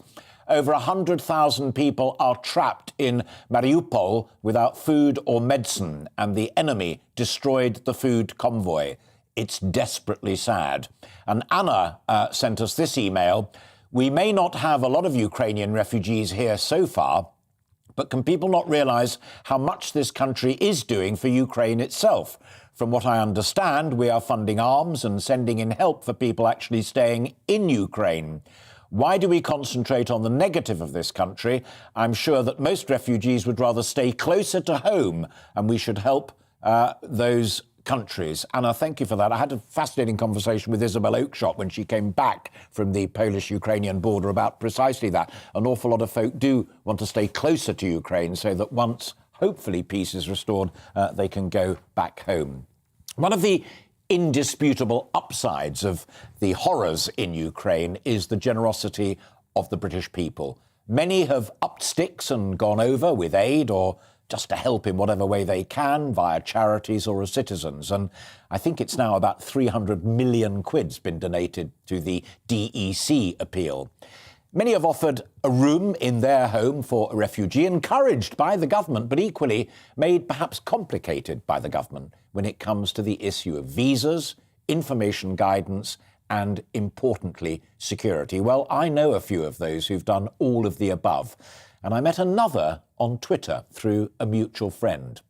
over 100,000 people are trapped in Mariupol without food or medicine, and the enemy destroyed the food convoy. It's desperately sad. And Anna sent us this email. We may not have a lot of Ukrainian refugees here so far, but can people not realise how much this country is doing for Ukraine itself? From what I understand, we are funding arms and sending in help for people actually staying in Ukraine. Why do we concentrate on the negative of this country? I'm sure that most refugees would rather stay closer to home, and we should help those countries. Anna, thank you for that. I had a fascinating conversation with Isabel Oakeshott when she came back from the Polish-Ukrainian border about precisely that. An awful lot of folk do want to stay closer to Ukraine so that once, hopefully, peace is restored, they can go back home. One of the indisputable upsides of the horrors in Ukraine is the generosity of the British people. Many have upped sticks and gone over with aid or just to help in whatever way they can via charities or as citizens. And I think it's now about 300 million quid's been donated to the DEC appeal. Many have offered a room in their home for a refugee, encouraged by the government, but equally made perhaps complicated by the government when it comes to the issue of visas, information guidance, and, importantly, security. Well, I know a few of those who've done all of the above, and I met another on Twitter through a mutual friend.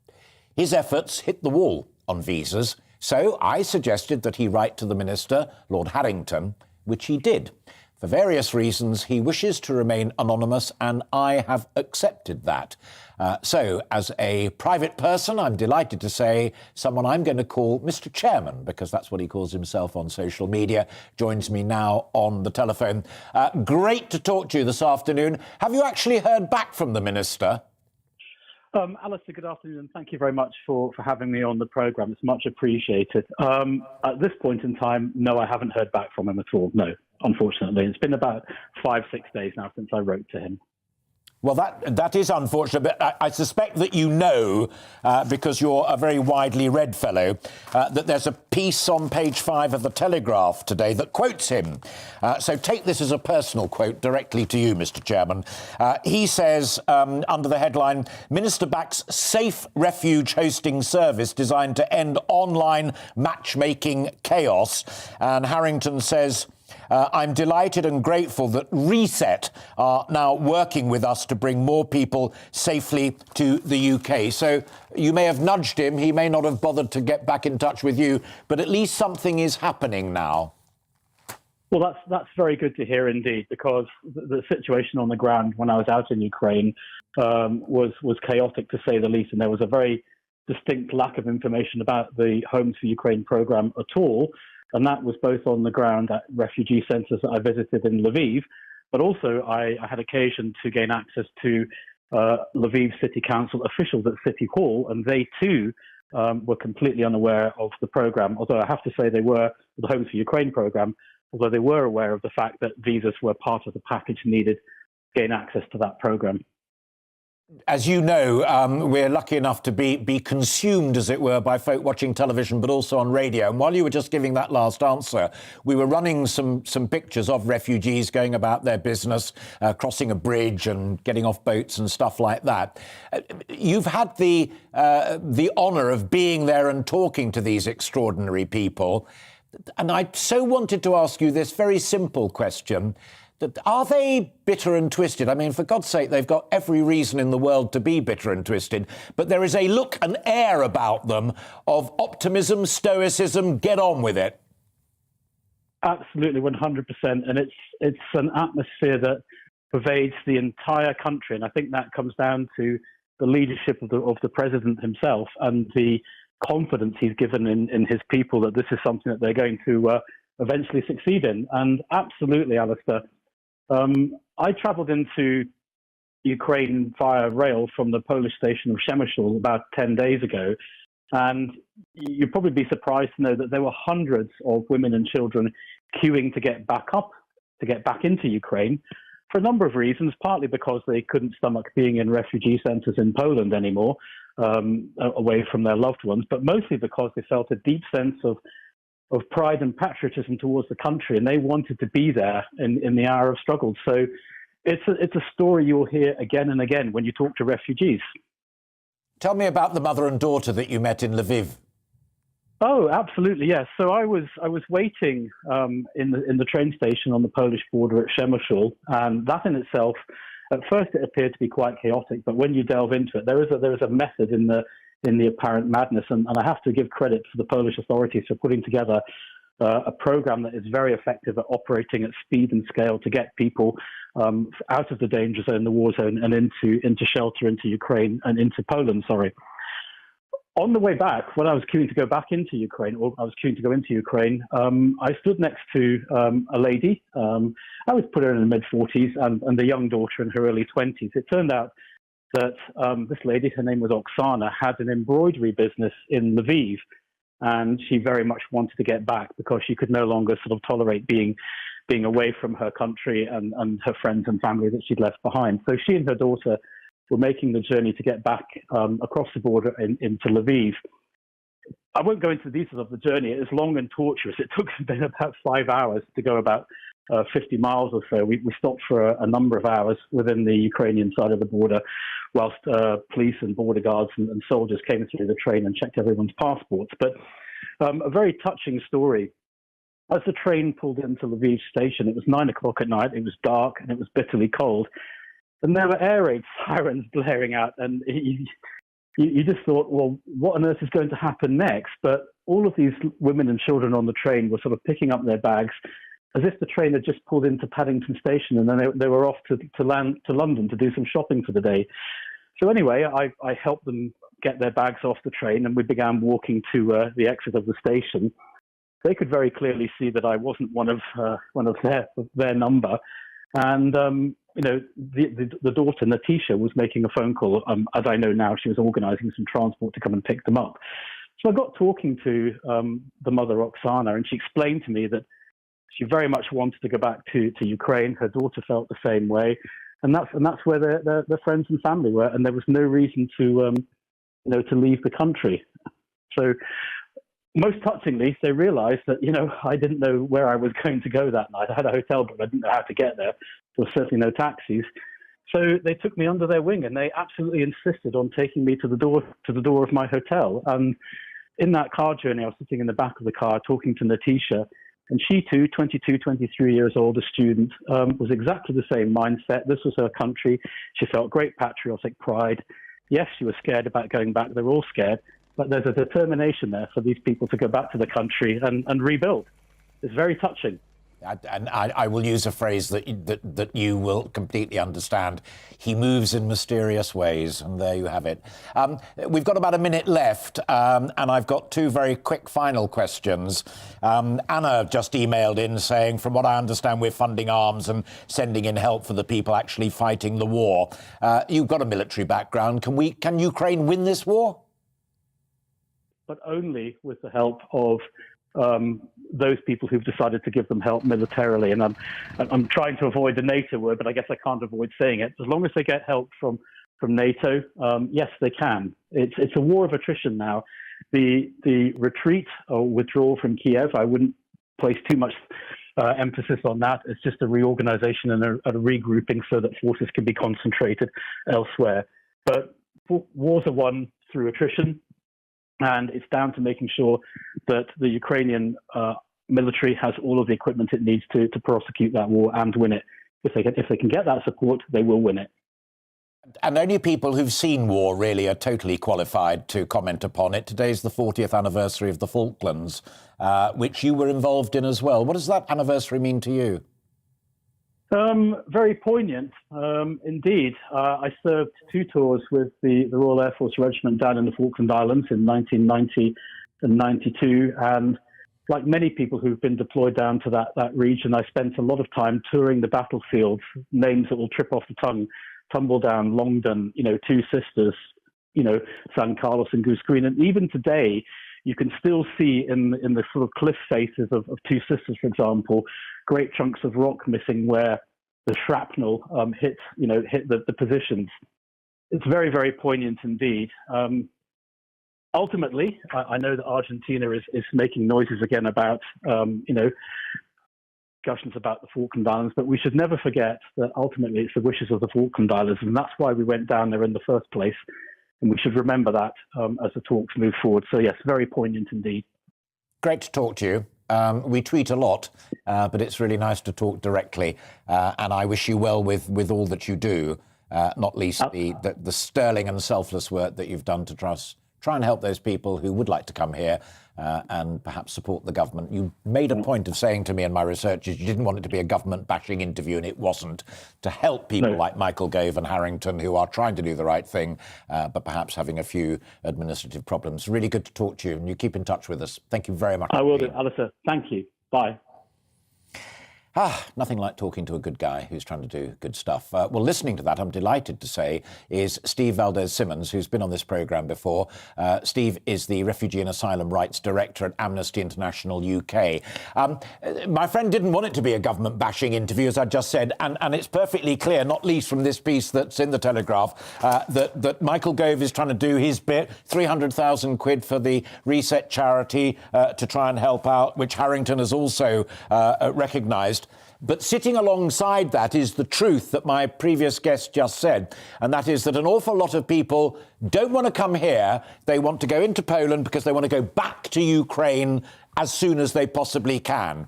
His efforts hit the wall on visas, so I suggested that he write to the Minister, Lord Harrington, which he did. For various reasons, he wishes to remain anonymous, and I have accepted that. So, as a private person, I'm delighted to say someone I'm going to call Mr. Chairman, because that's what he calls himself on social media, joins me now on the telephone. Great to talk to you this afternoon. Have you actually heard back from the Minister? Alistair, good afternoon, and thank you very much for having me on the programme. It's much appreciated. At this point in time, no, I haven't heard back from him at all, no. Unfortunately, it's been about 5-6 days now since I wrote to him. Well, that is unfortunate, but I suspect that you know, because you're a very widely read fellow, that there's a piece on page 5 of the Telegraph today that quotes him. So take this as a personal quote directly to you, Mr. Chairman. He says, under the headline, Minister backs safe refuge hosting service designed to end online matchmaking chaos. And Harrington says, I'm delighted and grateful that Reset are now working with us to bring more people safely to the UK. So you may have nudged him. He may not have bothered to get back in touch with you, but at least something is happening now. Well, that's very good to hear indeed, because the situation on the ground when I was out in Ukraine was chaotic, to say the least, and there was a very distinct lack of information about the Homes for Ukraine programme at all. And that was both on the ground at refugee centres that I visited in Lviv, but also I had occasion to gain access to Lviv City Council officials at City Hall, and they too were completely unaware of the programme, although I have to say they were, the Homes for Ukraine programme, although they were aware of the fact that visas were part of the package needed to gain access to that programme. As you know, we're lucky enough to be consumed, as it were, by folk watching television, but also on radio. And while you were just giving that last answer, we were running some pictures of refugees going about their business, crossing a bridge and getting off boats and stuff like that. You've had the honour of being there and talking to these extraordinary people. And I so wanted to ask you this very simple question. Are they bitter and twisted? I mean, for God's sake, they've got every reason in the world to be bitter and twisted, but there is a look and air about them of optimism, stoicism, get on with it. Absolutely, 100%. And it's an atmosphere that pervades the entire country. And I think that comes down to the leadership of the president himself and the confidence he's given in his people that this is something that they're going to eventually succeed in. And absolutely, Alistair, I travelled into Ukraine via rail from the Polish station of Przemysl about 10 days ago. And you'd probably be surprised to know that there were hundreds of women and children queuing to get back into Ukraine for a number of reasons, partly because they couldn't stomach being in refugee centres in Poland anymore, away from their loved ones, but mostly because they felt a deep sense of pride and patriotism towards the country, and they wanted to be there in the hour of struggle. So it's a story you'll hear again and again when you talk to refugees. Tell me about the mother and daughter that you met in Lviv. Oh, absolutely, yes. So I was waiting in the train station on the Polish border at Przemysl, and that in itself, at first it appeared to be quite chaotic, but when you delve into it, there is a method in the apparent madness, and I have to give credit to the Polish authorities for putting together a program that is very effective at operating at speed and scale to get people out of the danger zone, the war zone, and into shelter, into Ukraine and into Poland. Sorry. On the way back, when I was queuing to go back into Ukraine, or I was queuing to go into Ukraine, I stood next to a lady. I would put her in her mid-40s and the young daughter in her early 20s. It turned out that this lady, her name was Oksana, had an embroidery business in Lviv, and she very much wanted to get back because she could no longer sort of tolerate being away from her country and her friends and family that she'd left behind. So she and her daughter were making the journey to get back across the border into Lviv. I won't go into the details of the journey. It was long and tortuous. It took them about 5 hours to go about 50 miles or so. We stopped for a number of hours within the Ukrainian side of the border whilst police and border guards and soldiers came through the train and checked everyone's passports. But a very touching story. As the train pulled into Lviv station, it was 9 o'clock at night, it was dark and it was bitterly cold. And there were air raid sirens blaring out, and you just thought, well, what on earth is going to happen next? But all of these women and children on the train were sort of picking up their bags as if the train had just pulled into Paddington Station, and then they were off to London to do some shopping for the day. So anyway, I helped them get their bags off the train, and we began walking to the exit of the station. They could very clearly see that I wasn't one of their number, and the daughter Natisha was making a phone call. As I know now, she was organising some transport to come and pick them up. So I got talking to the mother Oksana, and she explained to me that she very much wanted to go back to Ukraine. Her daughter felt the same way, and that's where their friends and family were, and there was no reason to leave the country. So most touchingly, they realised that I didn't know where I was going to go that night. I had a hotel, but I didn't know how to get there. There were certainly no taxis. So they took me under their wing, and they absolutely insisted on taking me to the door of my hotel. And in that car journey, I was sitting in the back of the car talking to Natisha, and she too, 22, 23 years old, a student, was exactly the same mindset. This was her country. She felt great patriotic pride. Yes, she was scared about going back. They were all scared. But there's a determination there for these people to go back to the country and rebuild. It's very touching. And I will use a phrase that you will completely understand. He moves in mysterious ways, and there you have it. We've got about a minute left, and I've got two very quick final questions. Anna just emailed in saying, from what I understand, we're funding arms and sending in help for the people actually fighting the war. You've got a military background. Can Ukraine win this war? But only with the help of those people who've decided to give them help militarily. And I'm trying to avoid the NATO word, but I guess I can't avoid saying it. As long as they get help from NATO, yes, they can. It's a war of attrition now. The retreat or withdrawal from Kiev, I wouldn't place too much emphasis on that. It's just a reorganization and a regrouping so that forces can be concentrated elsewhere. But wars are won through attrition. And it's down to making sure that the Ukrainian military has all of the equipment it needs to prosecute that war and win it if they can get that support, they will win it. And only people who've seen war really are totally qualified to comment upon it. Today's the 40th anniversary of the Falklands, which you were involved in as well. What does that anniversary mean to you? Very poignant, indeed. I served 2 tours with the Royal Air Force Regiment down in the Falkland Islands in 1990 and 92. And like many people who've been deployed down to that region, I spent a lot of time touring the battlefields, names that will trip off the tongue: Tumbledown, Longdon, Two Sisters, San Carlos and Goose Green. And even today, you can still see in the sort of cliff faces of Two Sisters, for example, great chunks of rock missing where the shrapnel hit the positions. It's very, very poignant indeed. Ultimately, I know that Argentina is making noises again about, discussions about the Falkland Islands, but we should never forget that ultimately it's the wishes of the Falkland Islands, and that's why we went down there in the first place. And we should remember that as the talks move forward. So yes, very poignant indeed. Great to talk to you. We tweet a lot, but it's really nice to talk directly. And I wish you well with all that you do, not least the sterling and selfless work that you've done to try and help those people who would like to come here and perhaps support the government. You made a point of saying to me in my research you didn't want it to be a government-bashing interview, and it wasn't, to help people like Michael Gove and Harrington who are trying to do the right thing, but perhaps having a few administrative problems. Really good to talk to you, and you keep in touch with us. Thank you very much. I will do, Alistair. Thank you. Bye. Nothing like talking to a good guy who's trying to do good stuff. Well, listening to that, I'm delighted to say, is Steve Valdez-Simmons, who's been on this programme before. Steve is the Refugee and Asylum Rights Director at Amnesty International UK. My friend didn't want it to be a government-bashing interview, as I just said, and it's perfectly clear, not least from this piece that's in the Telegraph, that Michael Gove is trying to do his bit, 300,000 quid for the Reset charity to try and help out, which Harrington has also recognised. But sitting alongside that is the truth that my previous guest just said, and that is that an awful lot of people don't want to come here. They want to go into Poland because they want to go back to Ukraine as soon as they possibly can.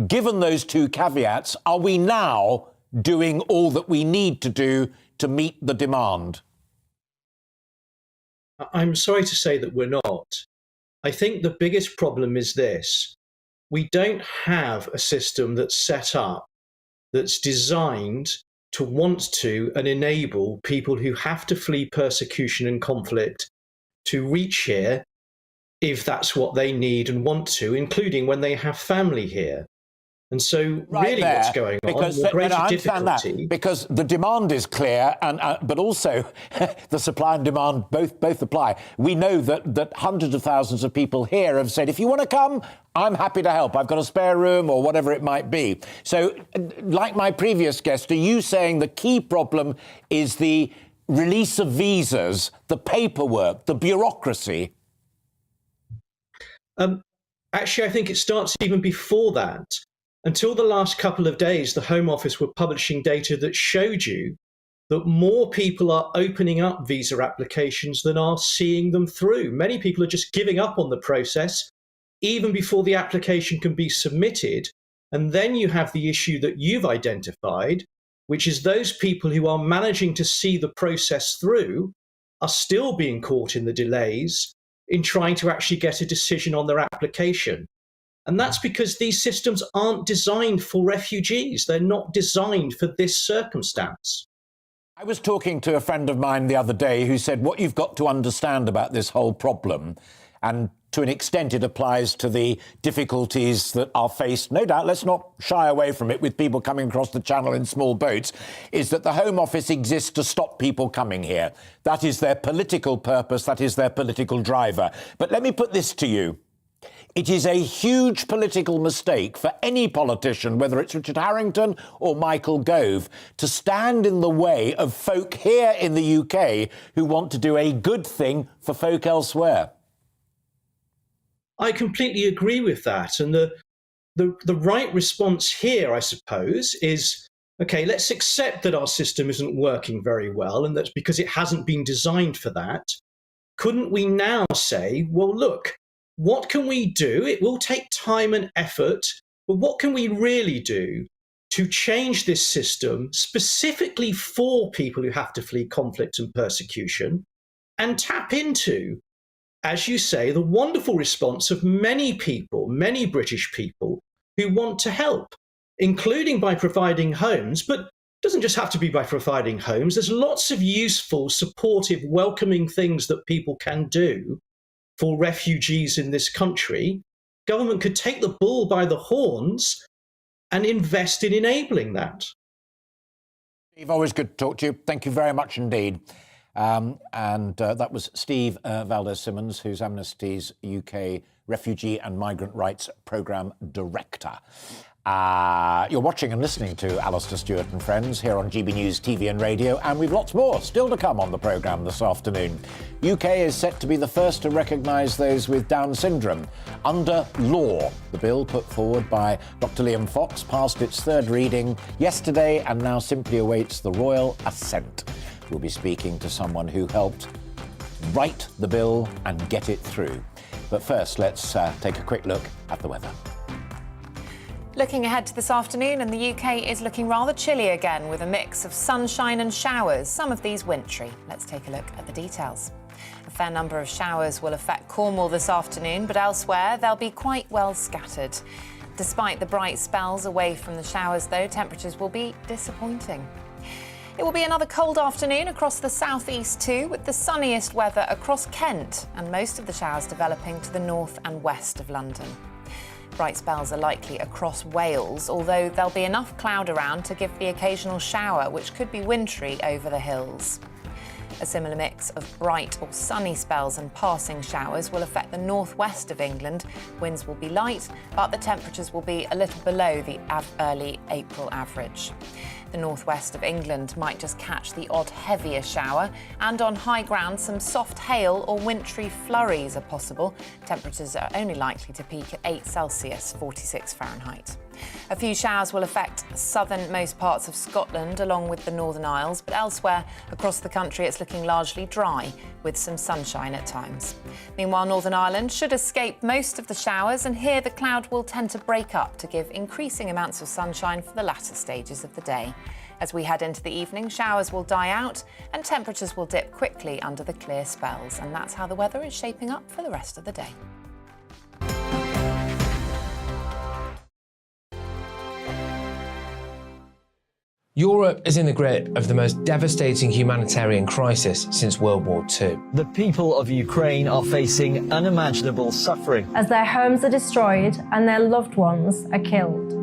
Given those two caveats, are we now doing all that we need to do to meet the demand? I'm sorry to say that we're not. I think the biggest problem is this. We don't have a system that's set up, that's designed to want to and enable people who have to flee persecution and conflict to reach here if that's what they need and want to, including when they have family here. And so really what's going on, the greater difficulty... Because the demand is clear, but also the supply and demand both apply. We know that hundreds of thousands of people here have said, if you want to come, I'm happy to help. I've got a spare room or whatever it might be. So, like my previous guest, are you saying the key problem is the release of visas, the paperwork, the bureaucracy? Actually, I think it starts even before that. Until the last couple of days, the Home Office were publishing data that showed you that more people are opening up visa applications than are seeing them through. Many people are just giving up on the process even before the application can be submitted. And then you have the issue that you've identified, which is those people who are managing to see the process through are still being caught in the delays in trying to actually get a decision on their application. And that's because these systems aren't designed for refugees. They're not designed for this circumstance. I was talking to a friend of mine the other day who said what you've got to understand about this whole problem, and to an extent it applies to the difficulties that are faced, no doubt, let's not shy away from it, with people coming across the channel in small boats, is that the Home Office exists to stop people coming here. That is their political purpose, that is their political driver. But let me put this to you. It is a huge political mistake for any politician, whether it's Richard Harrington or Michael Gove, to stand in the way of folk here in the UK who want to do a good thing for folk elsewhere. I completely agree with that. And the right response here, I suppose, is, OK, let's accept that our system isn't working very well, and that's because it hasn't been designed for that. Couldn't we now say, well, look, what can we do? It will take time and effort, but what can we really do to change this system specifically for people who have to flee conflict and persecution, and tap into, as you say, the wonderful response of many people, many British people who want to help, including by providing homes. But it doesn't just have to be by providing homes. There's lots of useful, supportive, welcoming things that people can do for refugees in this country. Government could take the bull by the horns and invest in enabling that. Steve, always good to talk to you. Thank you very much indeed. That was Steve Valdez-Simmons, who's Amnesty's UK Refugee and Migrant Rights Programme Director. You're watching and listening to Alastair Stewart and Friends here on GB News TV and radio, and we've lots more still to come on the programme this afternoon. UK is set to be the first to recognise those with Down syndrome under law. The bill put forward by Dr Liam Fox passed its third reading yesterday and now simply awaits the royal assent. We'll be speaking to someone who helped write the bill and get it through. But first, let's take a quick look at the weather. Looking ahead to this afternoon, and the UK is looking rather chilly again with a mix of sunshine and showers, some of these wintry. Let's take a look at the details. A fair number of showers will affect Cornwall this afternoon, but elsewhere they'll be quite well scattered. Despite the bright spells away from the showers, though, temperatures will be disappointing. It will be another cold afternoon across the southeast too, with the sunniest weather across Kent and most of the showers developing to the north and west of London. Bright spells are likely across Wales, although there'll be enough cloud around to give the occasional shower, which could be wintry over the hills. A similar mix of bright or sunny spells and passing showers will affect the northwest of England. Winds will be light, but the temperatures will be a little below the early April average. The northwest of England might just catch the odd heavier shower, and on high ground some soft hail or wintry flurries are possible. Temperatures are only likely to peak at 8 Celsius, 46 Fahrenheit. A few showers will affect southernmost parts of Scotland along with the Northern Isles, but elsewhere across the country it's looking largely dry with some sunshine at times. Meanwhile, Northern Ireland should escape most of the showers, and here the cloud will tend to break up to give increasing amounts of sunshine for the latter stages of the day. As we head into the evening, showers will die out and temperatures will dip quickly under the clear spells, and that's how the weather is shaping up for the rest of the day. Europe is in the grip of the most devastating humanitarian crisis since World War II. The people of Ukraine are facing unimaginable suffering as their homes are destroyed and their loved ones are killed.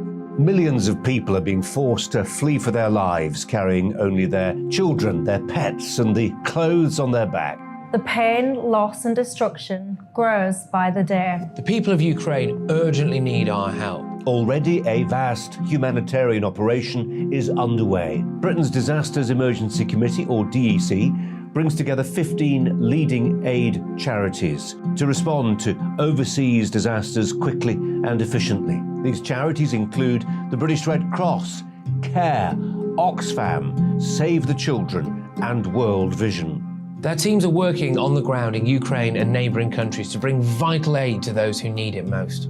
Millions of people are being forced to flee for their lives, carrying only their children, their pets, and the clothes on their back. The pain, loss and destruction grows by the day. The people of Ukraine urgently need our help. Already a vast humanitarian operation is underway. Britain's Disasters Emergency Committee, or DEC, brings together 15 leading aid charities to respond to overseas disasters quickly and efficiently. These charities include the British Red Cross, CARE, Oxfam, Save the Children and World Vision. Their teams are working on the ground in Ukraine and neighbouring countries to bring vital aid to those who need it most.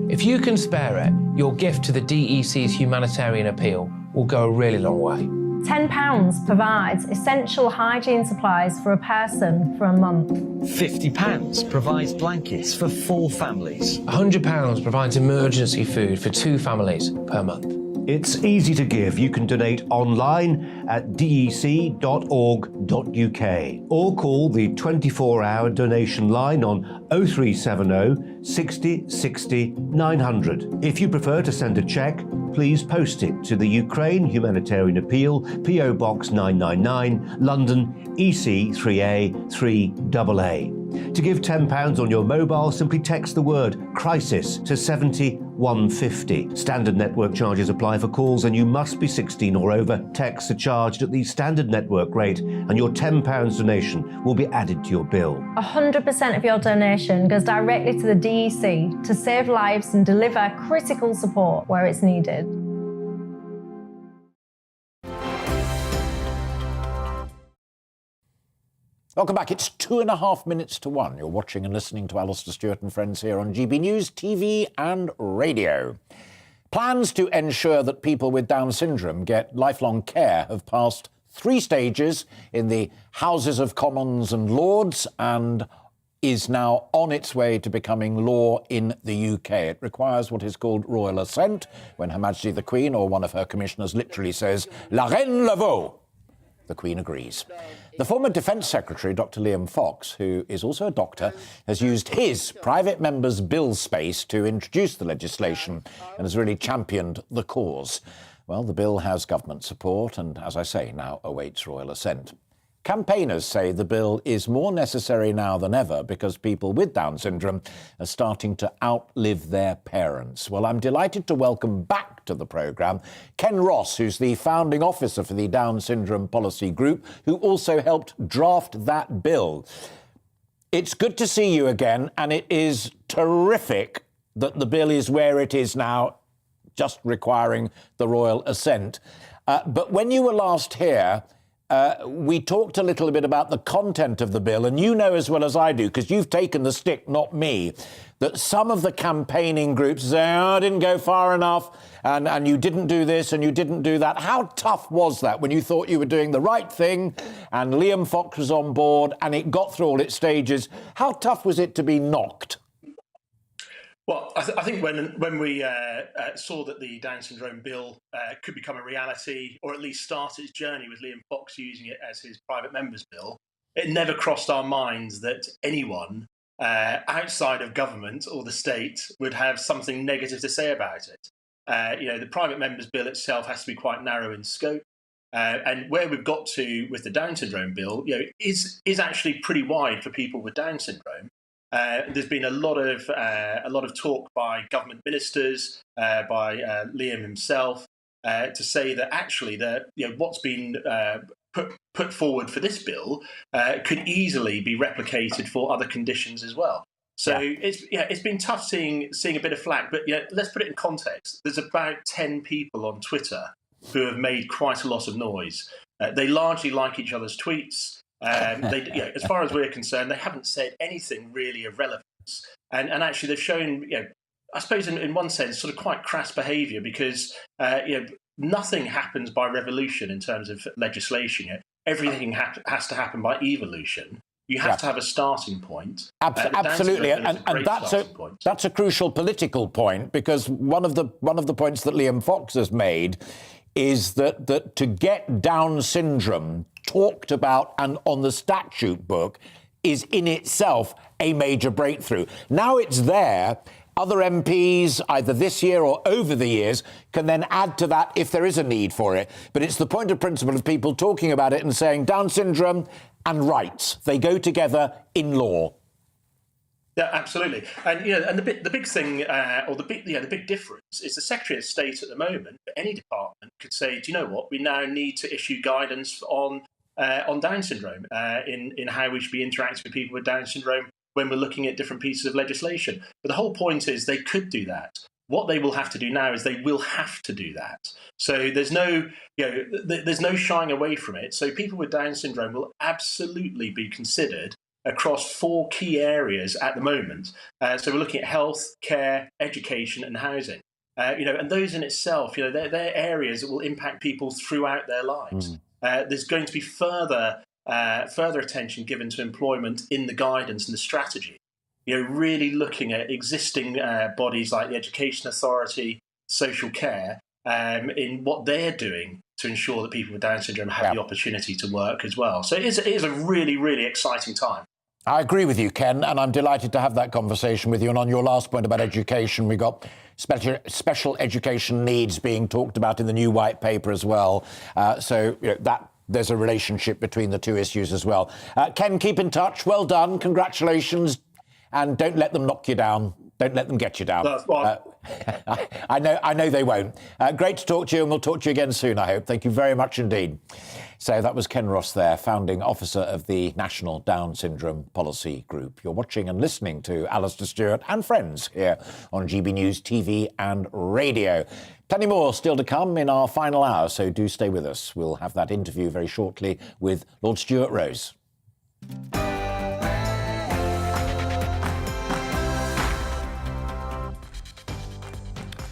If you can spare it, your gift to the DEC's humanitarian appeal will go a really long way. £10 provides essential hygiene supplies for a person for a month. £50 provides blankets for 4 families. £100 provides emergency food for 2 families per month. It's easy to give. You can donate online at dec.org.uk or call the 24-hour donation line on 0370 60 60 900. If you prefer to send a cheque, please post it to the Ukraine Humanitarian Appeal, PO Box 999, London, EC 3A 3AA. To give £10 on your mobile, simply text the word crisis to 70150. Standard network charges apply for calls, and you must be 16 or over. Texts are charged at the standard network rate, and your £10 donation will be added to your bill. 100% of your donation goes directly to the DEC to save lives and deliver critical support where it's needed. Welcome back. It's 2.5 minutes to 1. You're watching and listening to Alastair Stewart and Friends here on GB News TV and radio. Plans to ensure that people with Down syndrome get lifelong care have passed 3 stages in the Houses of Commons and Lords and is now on its way to becoming law in the UK. It requires what is called royal assent, when Her Majesty the Queen or one of her commissioners literally says, "La reine le veut." The Queen agrees. The former Defence Secretary, Dr. Liam Fox, who is also a doctor, has used his private member's bill space to introduce the legislation and has really championed the cause. Well, the bill has government support and, as I say, now awaits royal assent. Campaigners say the bill is more necessary now than ever because people with Down syndrome are starting to outlive their parents. Well, I'm delighted to welcome back to the programme Ken Ross, who's the founding officer for the Down Syndrome Policy Group, who also helped draft that bill. It's good to see you again, and it is terrific that the bill is where it is now, just requiring the royal assent. But when you were last here, we talked a little bit about the content of the bill, and you know as well as I do, because you've taken the stick, not me, that some of the campaigning groups say, "Oh, I didn't go far enough, and you didn't do this, and you didn't do that." How tough was that when you thought you were doing the right thing, and Liam Fox was on board, and it got through all its stages? How tough was it to be knocked? Well, I think when we saw that the Down syndrome bill could become a reality, or at least start its journey with Liam Fox using it as his private member's bill, it never crossed our minds that anyone outside of government or the state would have something negative to say about it. The private member's bill itself has to be quite narrow in scope. And where we've got to with the Down syndrome bill, is actually pretty wide for people with Down syndrome. There's been a lot of talk by government ministers, by Liam himself, to say that actually what's been put forward for this bill could easily be replicated for other conditions as well. So it's been tough seeing a bit of flack, but let's put it in context. There's about 10 people on Twitter who have made quite a lot of noise. They largely like each other's tweets. As far as we're concerned, they haven't said anything really of relevance, and actually they've shown, I suppose in one sense, sort of quite crass behaviour because nothing happens by revolution in terms of legislation. Everything has to happen by evolution. You have to have a starting point. Absolutely, and that's a crucial political point, because one of the points that Liam Fox has made is that to get Down syndrome talked about and on the statute book is in itself a major breakthrough. Now it's there. Other MPs, either this year or over the years, can then add to that if there is a need for it. But it's the point of principle of people talking about it and saying Down syndrome and rights, they go together in law. Yeah, absolutely. And the big thing, or the big difference is the Secretary of State at the moment, any department could say, do you know what, we now need to issue guidance on Down syndrome, in how we should be interacting with people with Down syndrome when we're looking at different pieces of legislation. But the whole point is they could do that. What they will have to do now is they will have to do that. So there's no shying away from it. So people with Down syndrome will absolutely be considered across 4 key areas at the moment. So we're looking at health, care, education, and housing. And those in itself, they're areas that will impact people throughout their lives. There's going to be further attention given to employment in the guidance and the strategy. Really looking at existing bodies like the Education Authority, social care, in what they're doing to ensure that people with Down syndrome have the opportunity to work as well. So it is a really, really exciting time. I agree with you, Ken, and I'm delighted to have that conversation with you. And on your last point about education, we got special education needs being talked about in the new white paper as well. So that there's a relationship between the two issues as well. Ken, keep in touch. Well done. Congratulations. And don't let them knock you down. Don't let them get you down. That's fine. I know they won't. Great to talk to you, and we'll talk to you again soon, I hope. Thank you very much indeed. So that was Ken Ross there, founding officer of the National Down Syndrome Policy Group. You're watching and listening to Alastair Stewart and friends here on GBNews TV and radio. Plenty more still to come in our final hour, so do stay with us. We'll have that interview very shortly with Lord Stuart Rose.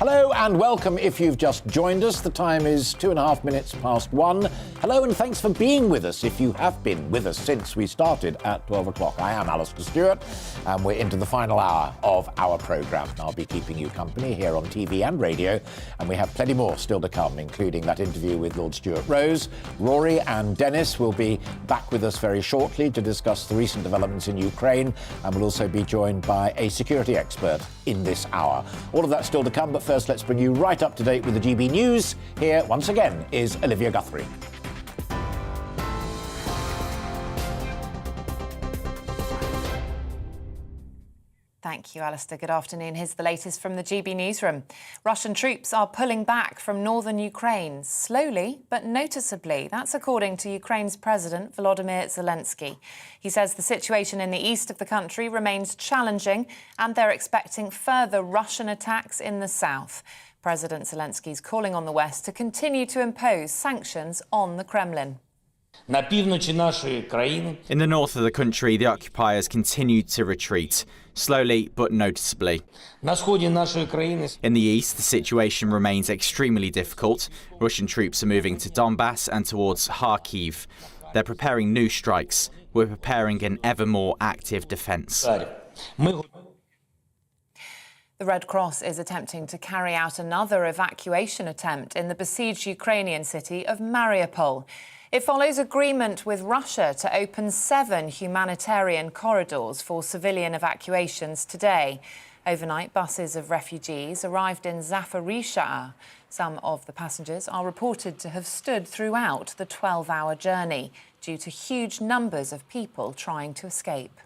Hello and welcome if you've just joined us. The time is 2.5 minutes past 1. Hello and thanks for being with us if you have been with us since we started at 12 o'clock. I am Alastair Stewart and we're into the final hour of our programme. I'll be keeping you company here on TV and radio, and we have plenty more still to come, including that interview with Lord Stuart Rose. Rory and Dennis will be back with us very shortly to discuss the recent developments in Ukraine, and we'll also be joined by a security expert in this hour. All of that still to come, but first let's bring you right up to date with the GB News. Here, once again, is Olivia Guthrie. Thank you, Alistair. Good afternoon. Here's the latest from the GB newsroom. Russian troops are pulling back from northern Ukraine, slowly but noticeably. That's according to Ukraine's President Volodymyr Zelensky. He says the situation in the east of the country remains challenging and they're expecting further Russian attacks in the south. President Zelensky's calling on the West to continue to impose sanctions on the Kremlin. In the north of the country, the occupiers continued to retreat, slowly but noticeably. In the east, the situation remains extremely difficult. Russian troops are moving to Donbass and towards Kharkiv. They're preparing new strikes. We're preparing an ever more active defence. The Red Cross is attempting to carry out another evacuation attempt in the besieged Ukrainian city of Mariupol. It follows agreement with Russia to open 7 humanitarian corridors for civilian evacuations today. Overnight, buses of refugees arrived in Zaporizhzhia. Some of the passengers are reported to have stood throughout the 12-hour journey due to huge numbers of people trying to escape.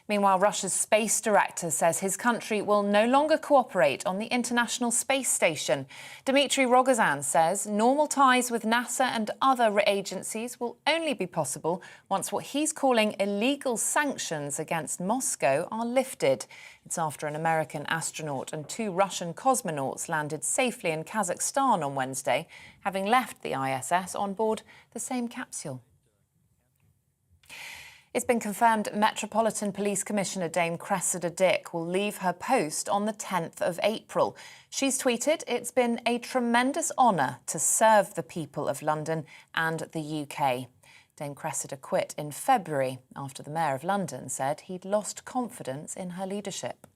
Meanwhile, Russia's space director says his country will no longer cooperate on the International Space Station. Dmitry Rogozin says normal ties with NASA and other agencies will only be possible once what he's calling illegal sanctions against Moscow are lifted. It's after an American astronaut and 2 Russian cosmonauts landed safely in Kazakhstan on Wednesday, having left the ISS on board the same capsule. It's been confirmed Metropolitan Police Commissioner Dame Cressida Dick will leave her post on the 10th of April. She's tweeted, "It's been a tremendous honour to serve the people of London and the UK." Dame Cressida quit in February after the Mayor of London said he'd lost confidence in her leadership.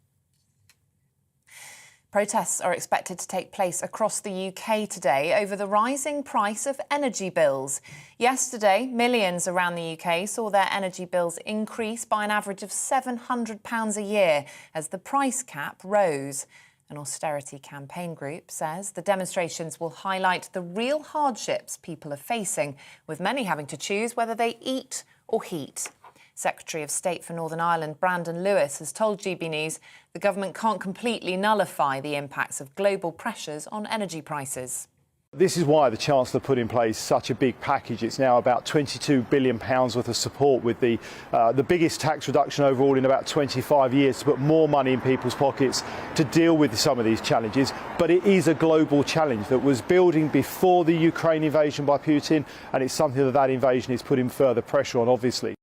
Protests are expected to take place across the UK today over the rising price of energy bills. Yesterday, millions around the UK saw their energy bills increase by an average of £700 a year as the price cap rose. An austerity campaign group says the demonstrations will highlight the real hardships people are facing, with many having to choose whether they eat or heat. Secretary of State for Northern Ireland Brandon Lewis has told GB News the government can't completely nullify the impacts of global pressures on energy prices. This is why the Chancellor put in place such a big package. It's now about £22 billion worth of support, with the biggest tax reduction overall in about 25 years, to put more money in people's pockets to deal with some of these challenges. But it is a global challenge that was building before the Ukraine invasion by Putin, and it's something that invasion is putting further pressure on, obviously.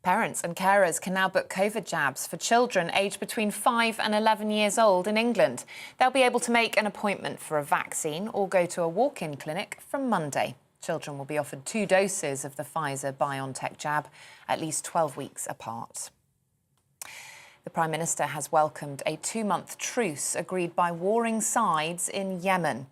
Parents and carers can now book COVID jabs for children aged between 5 and 11 years old in England. They'll be able to make an appointment for a vaccine or go to a walk-in clinic from Monday. Children will be offered 2 doses of the Pfizer-BioNTech jab, at least 12 weeks apart. The Prime Minister has welcomed a 2-month truce agreed by warring sides in Yemen.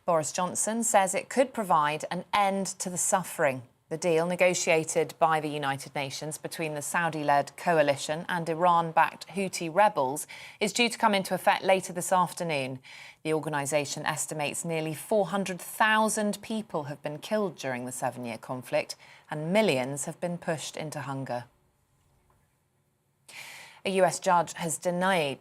Boris Johnson says it could provide an end to the suffering. The deal, negotiated by the United Nations between the Saudi-led coalition and Iran-backed Houthi rebels, is due to come into effect later this afternoon. The organisation estimates nearly 400,000 people have been killed during the 7-year conflict and millions have been pushed into hunger. A US judge has denied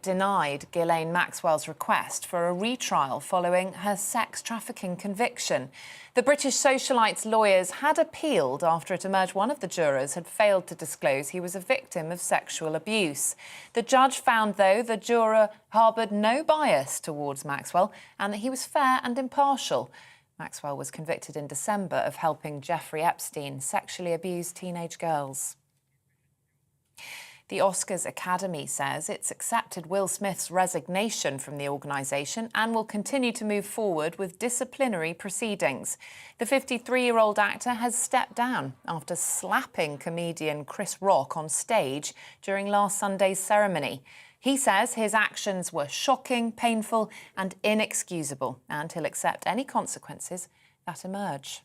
Ghislaine Maxwell's request for a retrial following her sex trafficking conviction. The British socialite's lawyers had appealed after it emerged one of the jurors had failed to disclose he was a victim of sexual abuse. The judge found, though, the juror harboured no bias towards Maxwell and that he was fair and impartial. Maxwell was convicted in December of helping Jeffrey Epstein sexually abuse teenage girls. The Oscars Academy says it's accepted Will Smith's resignation from the organisation and will continue to move forward with disciplinary proceedings. The 53-year-old actor has stepped down after slapping comedian Chris Rock on stage during last Sunday's ceremony. He says his actions were shocking, painful and inexcusable, and he'll accept any consequences that emerge.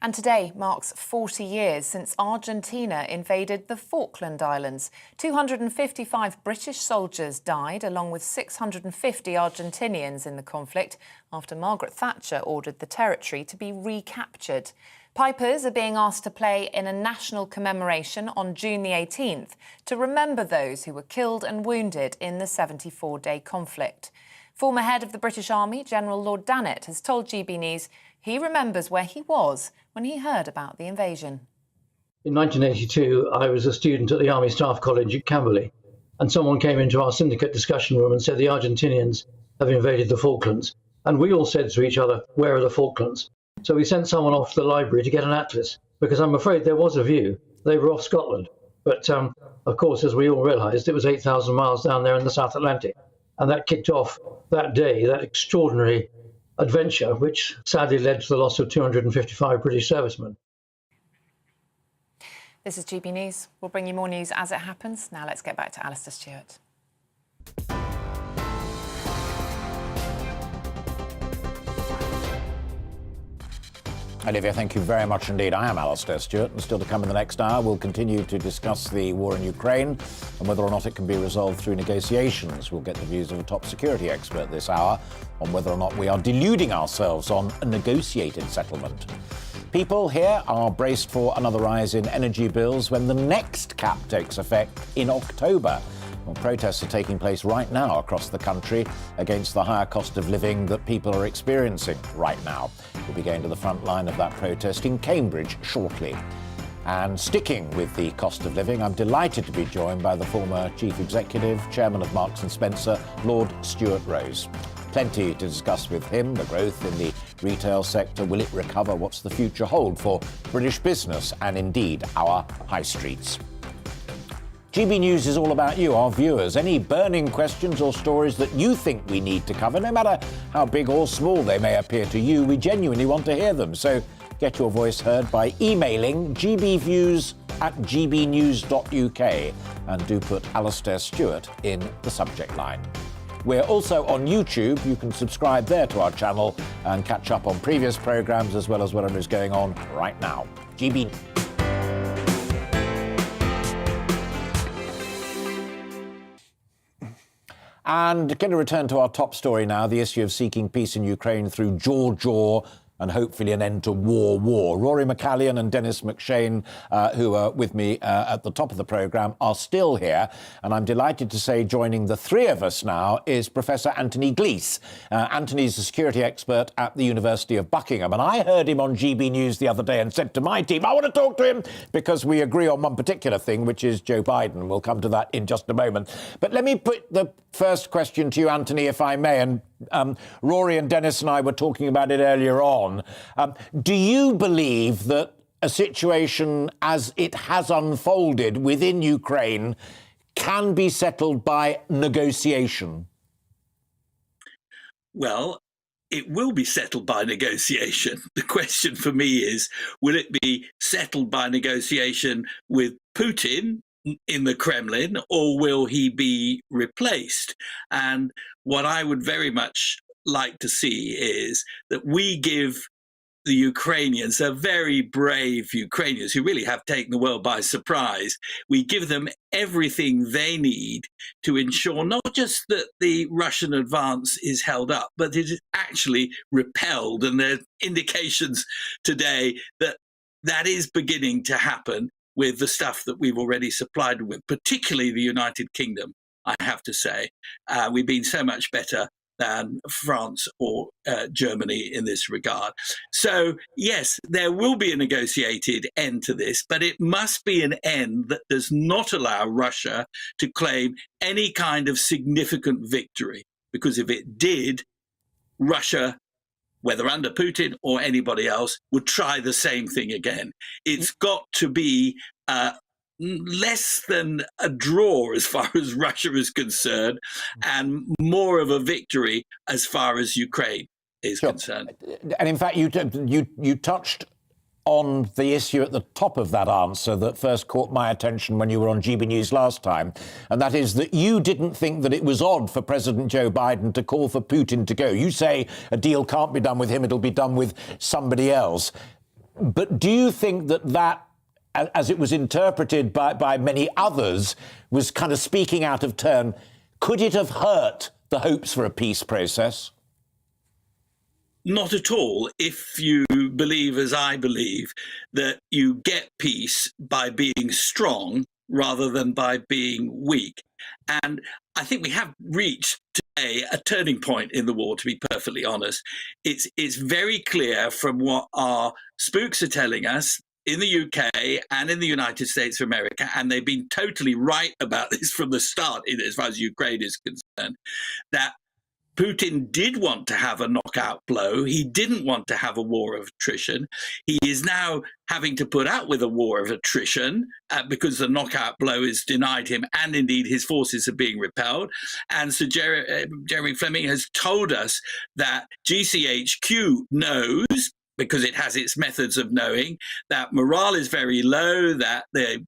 And today marks 40 years since Argentina invaded the Falkland Islands. 255 British soldiers died, along with 650 Argentinians in the conflict, after Margaret Thatcher ordered the territory to be recaptured. Pipers are being asked to play in a national commemoration on June the 18th to remember those who were killed and wounded in the 74-day conflict. Former head of the British Army, General Lord Dannatt, has told GB News he remembers where he was when he heard about the invasion. In 1982, I was a student at the Army Staff College at Camberley, and someone came into our syndicate discussion room and said the Argentinians have invaded the Falklands. And we all said to each other, where are the Falklands? So we sent someone off to the library to get an atlas, because I'm afraid there was a view. They were off Scotland. But of course, as we all realised, it was 8,000 miles down there in the South Atlantic. And that kicked off that day, that extraordinary adventure, which sadly led to the loss of 255 British servicemen. This is GB News. We'll bring you more news as it happens. Now let's get back to Alastair Stewart. Olivia, thank you very much indeed. I am Alastair Stewart, and still to come in the next hour, we'll continue to discuss the war in Ukraine and whether or not it can be resolved through negotiations. We'll get the views of a top security expert this hour on whether or not we are deluding ourselves on a negotiated settlement. People here are braced for another rise in energy bills when the next cap takes effect in October. Well, protests are taking place right now across the country against the higher cost of living that people are experiencing right now. We'll be going to the front line of that protest in Cambridge shortly. And sticking with the cost of living, I'm delighted to be joined by the former Chief Executive, Chairman of Marks & Spencer, Lord Stuart Rose. Plenty to discuss with him, the growth in the retail sector, will it recover, what's the future hold for British business and indeed our high streets. GB News is all about you, our viewers. Any burning questions or stories that you think we need to cover, no matter how big or small they may appear to you, we genuinely want to hear them. So get your voice heard by emailing gbviews@gbnews.uk and do put Alastair Stewart in the subject line. We're also on YouTube. You can subscribe there to our channel and catch up on previous programmes as well as whatever is going on right now. GB. And going to return to our top story now, the issue of seeking peace in Ukraine through jaw and hopefully an end to war. Rory McCallion and Dennis McShane, who are with me at the top of the programme, are still here. And I'm delighted to say joining the three of us now is Professor Anthony Gleeson. Anthony's a security expert at the University of Buckingham. And I heard him on GB News the other day and said to my team, I want to talk to him because we agree on one particular thing, which is Joe Biden. We'll come to that in just a moment. But let me put the first question to you, Anthony, if I may. And Rory and Dennis and I were talking about it earlier on. Do you believe that a situation as it has unfolded within Ukraine can be settled by negotiation? Well, it will be settled by negotiation. The question for me is, will it be settled by negotiation with Putin in the Kremlin, or will he be replaced? And what I would very much like to see is that we give the Ukrainians, they're very brave Ukrainians who really have taken the world by surprise. We give them everything they need to ensure not just that the Russian advance is held up, but it is actually repelled. And there are indications today that that is beginning to happen with the stuff that we've already supplied with, particularly the United Kingdom, I have to say. We've been so much better than France or Germany in this regard. So, yes, there will be a negotiated end to this, but it must be an end that does not allow Russia to claim any kind of significant victory, because if it did, Russia, whether under Putin or anybody else, would try the same thing again. It's got to be less than a draw as far as Russia is concerned, and more of a victory as far as Ukraine is concerned. And in fact, you touched on the issue at the top of that answer that first caught my attention when you were on GBNews last time, and that is that you didn't think that it was odd for President Joe Biden to call for Putin to go. You say a deal can't be done with him, it'll be done with somebody else. But do you think that, as it was interpreted by many others, was kind of speaking out of turn? Could it have hurt the hopes for a peace process? Not at all, if you believe, as I believe, that you get peace by being strong rather than by being weak. And I think we have reached today a turning point in the war, to be perfectly honest. It's very clear from what our spooks are telling us in the UK and in the United States of America, and they've been totally right about this from the start, as far as Ukraine is concerned, that Putin did want to have a knockout blow. He didn't want to have a war of attrition. He is now having to put up with a war of attrition because the knockout blow is denied him, and indeed his forces are being repelled. And Sir Jeremy Fleming has told us that GCHQ knows, because it has its methods of knowing, that morale is very low, that the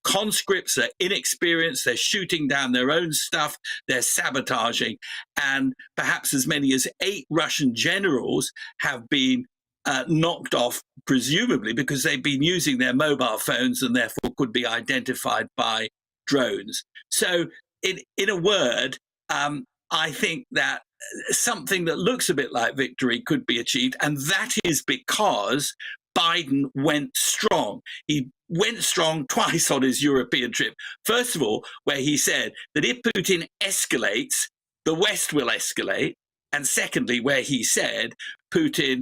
conscripts are inexperienced, they're shooting down their own stuff, they're sabotaging, and perhaps as many as 8 Russian generals have been knocked off, presumably because they've been using their mobile phones and therefore could be identified by drones. So in a word, I think that something that looks a bit like victory could be achieved, and that is because Biden went strong. He went strong twice on his European trip. First of all, where he said that if Putin escalates, the West will escalate. And secondly, where he said Putin,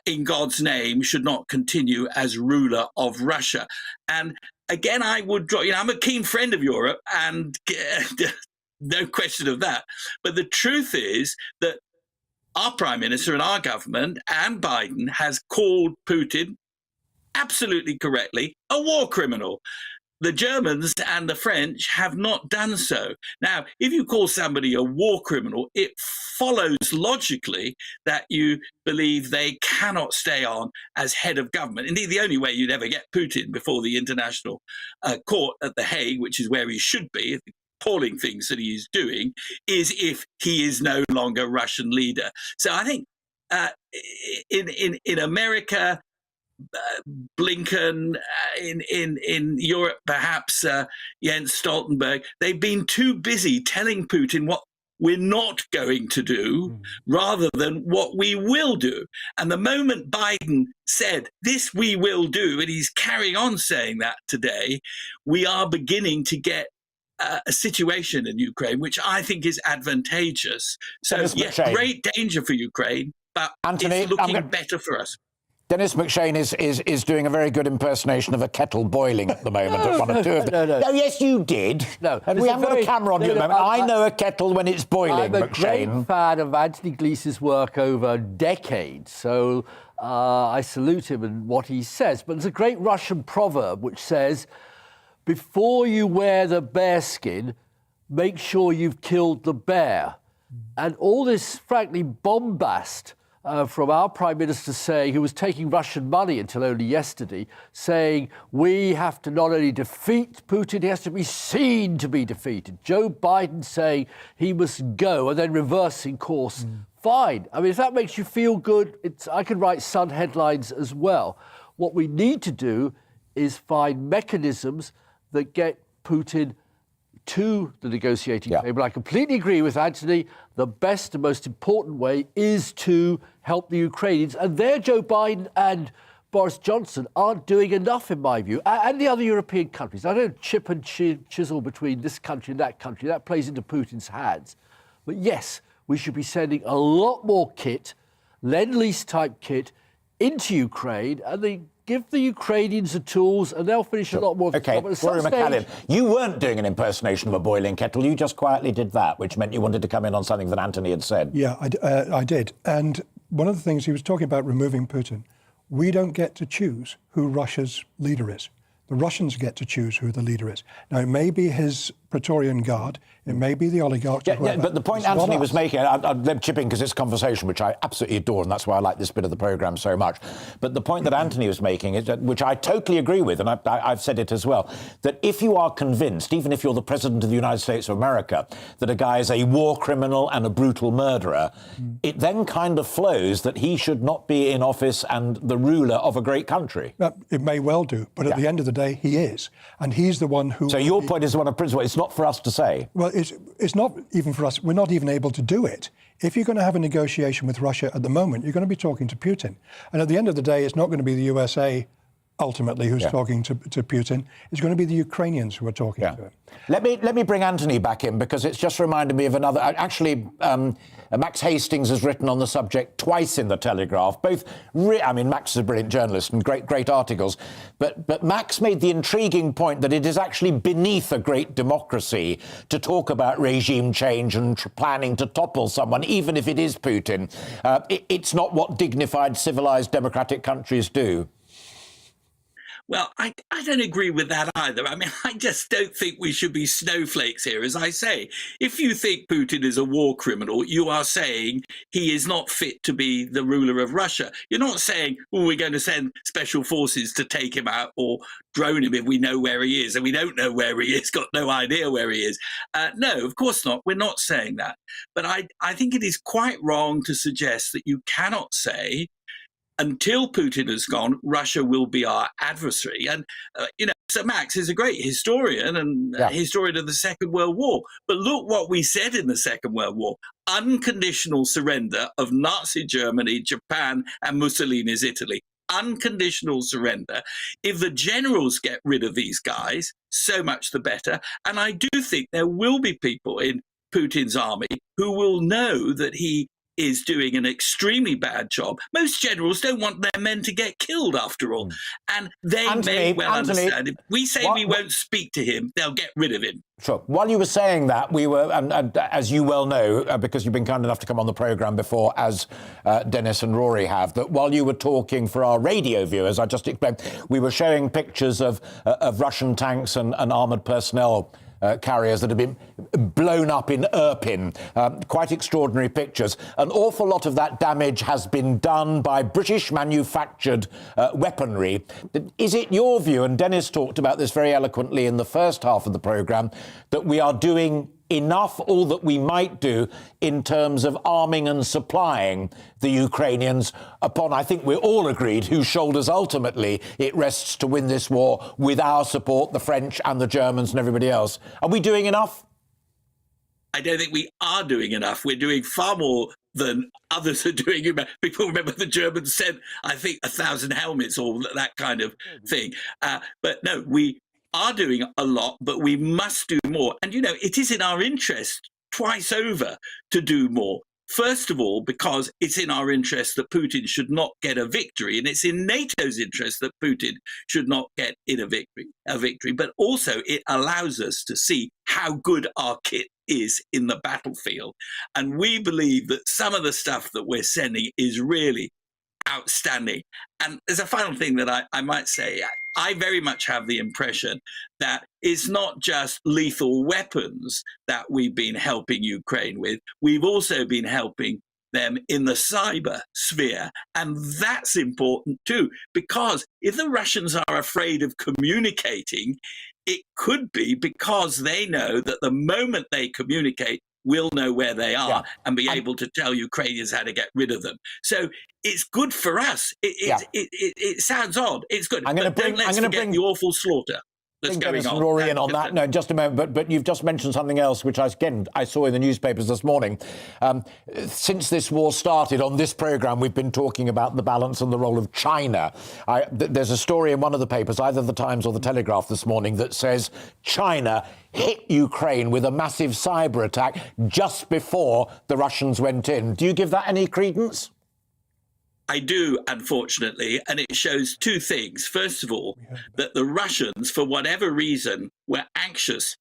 in God's name, should not continue as ruler of Russia. And again, I would draw, I'm a keen friend of Europe, and no question of that. But the truth is that our Prime Minister and our government and Biden has called Putin, absolutely correctly, a war criminal. The Germans and the French have not done so. Now, if you call somebody a war criminal, it follows logically that you believe they cannot stay on as head of government. Indeed, the only way you'd ever get Putin before the International Court at The Hague, which is where he should be, appalling things that he is doing, is if he is no longer Russian leader. So I think in America, Blinken, in Europe, perhaps Jens Stoltenberg, they've been too busy telling Putin what we're not going to do rather than what we will do. And the moment Biden said, this we will do, and he's carrying on saying that today, we are beginning to get a situation in Ukraine, which I think is advantageous. So, yes, great danger for Ukraine, but Anthony, it's looking better for us. Dennis McShane is doing a very good impersonation of a kettle boiling at the moment at one or two of them. No. Oh, yes, you did. No. And we haven't got a camera on you at the moment. I know a kettle when it's boiling, I'm a McShane. great fan of Anthony Gleeson's work over decades, so I salute him and what he says. But there's a great Russian proverb which says, before you wear the bearskin, make sure you've killed the bear. And all this, frankly, bombast from our Prime Minister saying, who was taking Russian money until only yesterday, saying we have to not only defeat Putin, he has to be seen to be defeated. Joe Biden saying he must go and then reversing course. Fine. I mean, if that makes you feel good, I could write Sun headlines as well. What we need to do is find mechanisms that get Putin to the negotiating table. I completely agree with Anthony. The best and most important way is to help the Ukrainians. And there, Joe Biden and Boris Johnson aren't doing enough, in my view, and the other European countries. I don't chip and chisel between this country and that country. That plays into Putin's hands. But yes, we should be sending a lot more kit, Lend-Lease type kit, into Ukraine, and give the Ukrainians the tools, and they'll finish a lot more. OK, Rory McCallum, you weren't doing an impersonation of a boiling kettle. You just quietly did that, which meant you wanted to come in on something that Anthony had said. Yeah, I did. And one of the things he was talking about removing Putin, we don't get to choose who Russia's leader is. The Russians get to choose who the leader is. Now, it may be his Praetorian Guard, it may be the oligarchs. Yeah, but the point Anthony was making, I'd chip in because it's a conversation which I absolutely adore, and that's why I like this bit of the programme so much. But the point that Anthony was making, is that, which I totally agree with, and I've said it as well, that if you are convinced, even if you're the President of the United States of America, that a guy is a war criminal and a brutal murderer, it then kind of flows that he should not be in office and the ruler of a great country. It may well do, but at the end of the day, he is. And he's the one who... So your point is one of principle. It's not for us to say. Well, it's not even for us. We're not even able to do it. If you're going to have a negotiation with Russia at the moment, you're going to be talking to Putin. And at the end of the day, it's not going to be the USA ultimately who's talking to Putin. It's going to be the Ukrainians who are talking to him. Let me bring Anthony back in, because it's just reminded me of another. Actually, Max Hastings has written on the subject twice in the Telegraph. Max is a brilliant journalist and great articles. But Max made the intriguing point that it is actually beneath a great democracy to talk about regime change and planning to topple someone, even if it is Putin. It's not what dignified, civilized, democratic countries do. Well, I don't agree with that either. I mean, I just don't think we should be snowflakes here. As I say, if you think Putin is a war criminal, you are saying he is not fit to be the ruler of Russia. You're not saying, well, we're going to send special forces to take him out or drone him if we know where he is, and we don't know where he is, got no idea where he is. No, of course not. We're not saying that. But I think it is quite wrong to suggest that you cannot say, until Putin has gone, Russia will be our adversary. And, Sir Max is a great historian and a historian of the Second World War. But look what we said in the Second World War. Unconditional surrender of Nazi Germany, Japan, and Mussolini's Italy. Unconditional surrender. If the generals get rid of these guys, so much the better. And I do think there will be people in Putin's army who will know that he is doing an extremely bad job. Most generals don't want their men to get killed, after all. And they may well understand. If we say we won't speak to him, they'll get rid of him. Sure. While you were saying that, we were, and as you well know, because you've been kind enough to come on the programme before, as Dennis and Rory have, that while you were talking for our radio viewers, I just explained, we were showing pictures of Russian tanks and armoured personnel carriers that have been blown up in Irpin. Quite extraordinary pictures. An awful lot of that damage has been done by British-manufactured weaponry. Is it your view, and Dennis talked about this very eloquently in the first half of the programme, that we are doing enough, all that we might do, in terms of arming and supplying the Ukrainians upon, I think we're all agreed, whose shoulders ultimately it rests to win this war, with our support, the French and the Germans and everybody else? Are we doing enough? I don't think we are doing enough. We're doing far more than others are doing. People remember the Germans sent, I think, 1,000 helmets or that kind of thing. But no, we are doing a lot, but we must do more. And, it is in our interest twice over to do more. First of all, because it's in our interest that Putin should not get a victory, and it's in NATO's interest that Putin should not get a victory. But also it allows us to see how good our kit is in the battlefield. And we believe that some of the stuff that we're sending is really outstanding. And there's a final thing that I might say. I very much have the impression that it's not just lethal weapons that we've been helping Ukraine with. We've also been helping them in the cyber sphere. And that's important too, because if the Russians are afraid of communicating, it could be because they know that the moment they communicate, we'll know where they are and be able to tell Ukrainians how to get rid of them. So it's good for us. It sounds odd. It's good. Don't let's forget the awful slaughter that's going on. Rory in on that. No, just a moment. But you've just mentioned something else, which I saw in the newspapers this morning. Since this war started, on this programme, we've been talking about the balance and the role of China. There's a story in one of the papers, either the Times or the Telegraph this morning, that says China hit Ukraine with a massive cyber attack just before the Russians went in. Do you give that any credence? I do, unfortunately, and it shows two things. First of all, that the Russians, for whatever reason, were anxious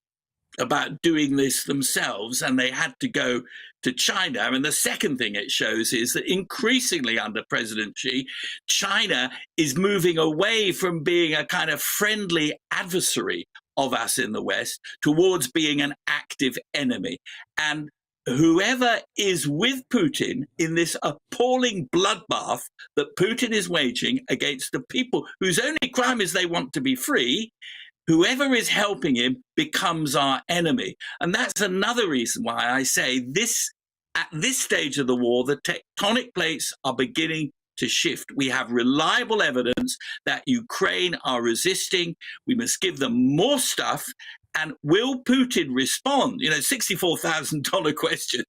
about doing this themselves, and they had to go to China. And the second thing it shows is that increasingly under President Xi, China is moving away from being a kind of friendly adversary of us in the West towards being an active enemy. And whoever is with Putin in this appalling bloodbath that Putin is waging against the people whose only crime is they want to be free, whoever is helping him becomes our enemy. And that's another reason why I say this, at this stage of the war, the tectonic plates are beginning to shift. We have reliable evidence that Ukraine are resisting. We must give them more stuff. And will Putin respond? $64,000 question.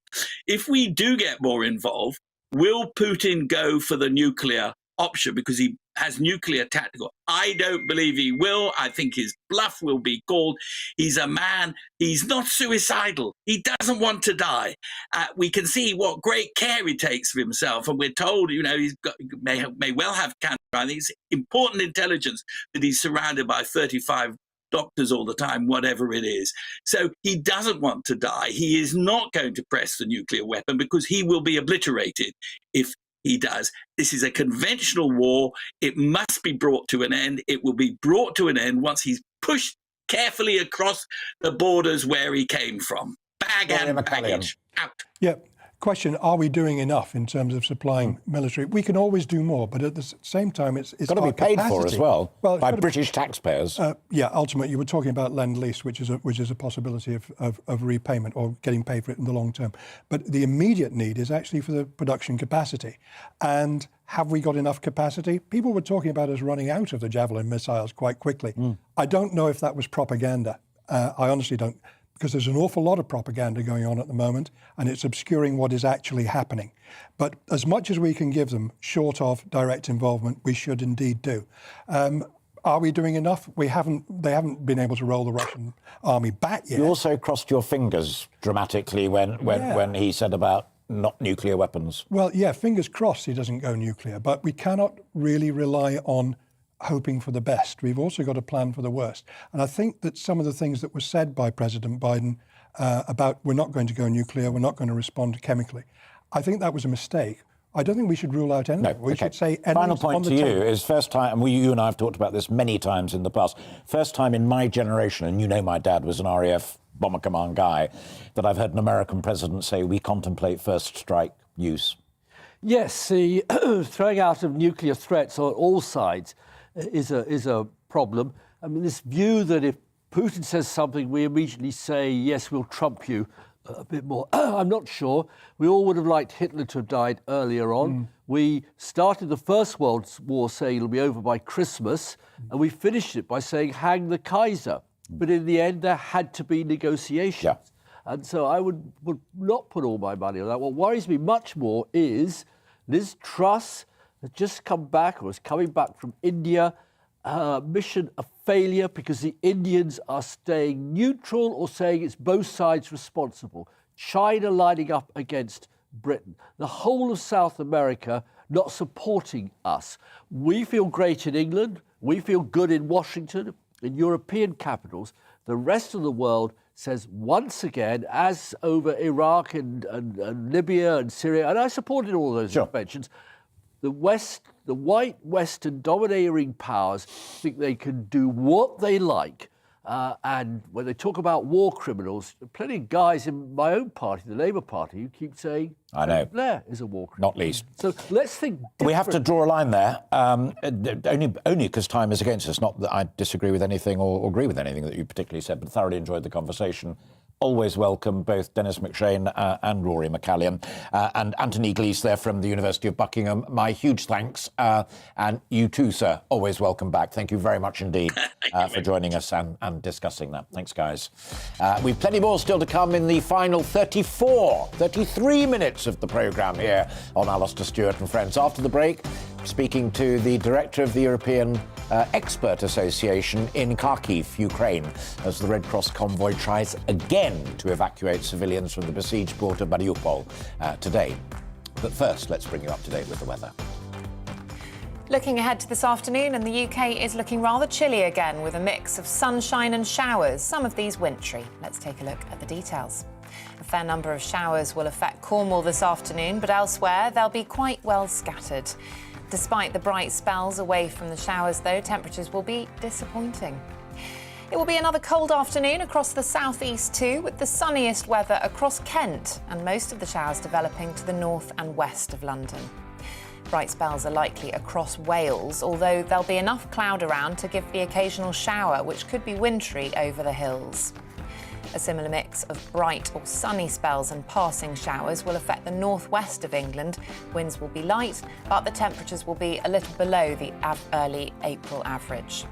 If we do get more involved, will Putin go for the nuclear option because he has nuclear tactical? I don't believe he will. I think his bluff will be called. He's a man. He's not suicidal. He doesn't want to die. We can see what great care he takes of himself. And we're told, he's got, may well have cancer. I think it's important intelligence that he's surrounded by 35 doctors all the time, whatever it is. So he doesn't want to die. He is not going to press the nuclear weapon because he will be obliterated if he does. This is a conventional war. It must be brought to an end. It will be brought to an end once he's pushed carefully across the borders where he came from. Bag and baggage. Out. Yeah. Question, are we doing enough in terms of supplying military? We can always do more, but at the same time, it's got to be paid for as well by British taxpayers. Yeah, ultimately, you were talking about lend-lease, which is a possibility of repayment or getting paid for it in the long term. But the immediate need is actually for the production capacity. And have we got enough capacity? People were talking about us running out of the Javelin missiles quite quickly. I don't know if that was propaganda. I honestly don't. Because there's an awful lot of propaganda going on at the moment, and it's obscuring what is actually happening. But as much as we can give them, short of direct involvement, we should indeed do. Are we doing enough? They haven't been able to roll the Russian army back yet. You also crossed your fingers dramatically when he said about not nuclear weapons. Well, yeah, fingers crossed he doesn't go nuclear, but we cannot really rely on hoping for the best. We've also got to plan for the worst. And I think that some of the things that were said by President Biden about we're not going to go nuclear, we're not going to respond chemically, I think that was a mistake. I don't think we should rule out anything. We should say final point to you is first time, and you and I have talked about this many times in the past, first time in my generation, and my dad was an RAF Bomber Command guy, that I've heard an American president say we contemplate first strike use. Yes, the throwing out of nuclear threats on all sides is a problem. I mean, this view that if Putin says something, we immediately say, yes, we'll trump you a bit more. I'm not sure. We all would have liked Hitler to have died earlier on. We started the First World War saying it'll be over by Christmas, and we finished it by saying, hang the Kaiser. But in the end, there had to be negotiations. Yeah. And so I would not put all my money on that. What worries me much more is Liz Truss has just come back, or is coming back from India, mission a failure because the Indians are staying neutral or saying it's both sides responsible. China lining up against Britain. The whole of South America not supporting us. We feel great in England. We feel good in Washington, in European capitals. The rest of the world says once again, as over Iraq and Libya and Syria, and I supported all those interventions, the West, the white Western domineering powers think they can do what they like. And when they talk about war criminals, plenty of guys in my own party, the Labour Party, who keep saying, I know, Blair is a war criminal. Not least. So let's think different. We have to draw a line there, only because time is against us. Not that I disagree with anything or agree with anything that you particularly said, but thoroughly enjoyed the conversation. Always welcome both Dennis McShane and Rory McCallion, and Anthony Glees there from the University of Buckingham. My huge thanks. And you too, sir. Always welcome back. Thank you very much indeed for joining us and discussing that. Thanks, guys. We've plenty more still to come in the final 33 minutes of the programme here on Alastair Stewart and Friends. After the break, speaking to the director of the European Expert Association in Kharkiv, Ukraine, as the Red Cross convoy tries again to evacuate civilians from the besieged port of Mariupol today. But first, let's bring you up to date with the weather. Looking ahead to this afternoon, and the UK is looking rather chilly again with a mix of sunshine and showers, some of these wintry. Let's take a look at the details. A fair number of showers will affect Cornwall this afternoon, but elsewhere they'll be quite well scattered. Despite the bright spells away from the showers, though, temperatures will be disappointing. It will be another cold afternoon across the southeast too, with the sunniest weather across Kent and most of the showers developing to the north and west of London. Bright spells are likely across Wales, although there'll be enough cloud around to give the occasional shower, which could be wintry over the hills. A similar mix of bright or sunny spells and passing showers will affect the northwest of England. Winds will be light, but the temperatures will be a little below the early April average.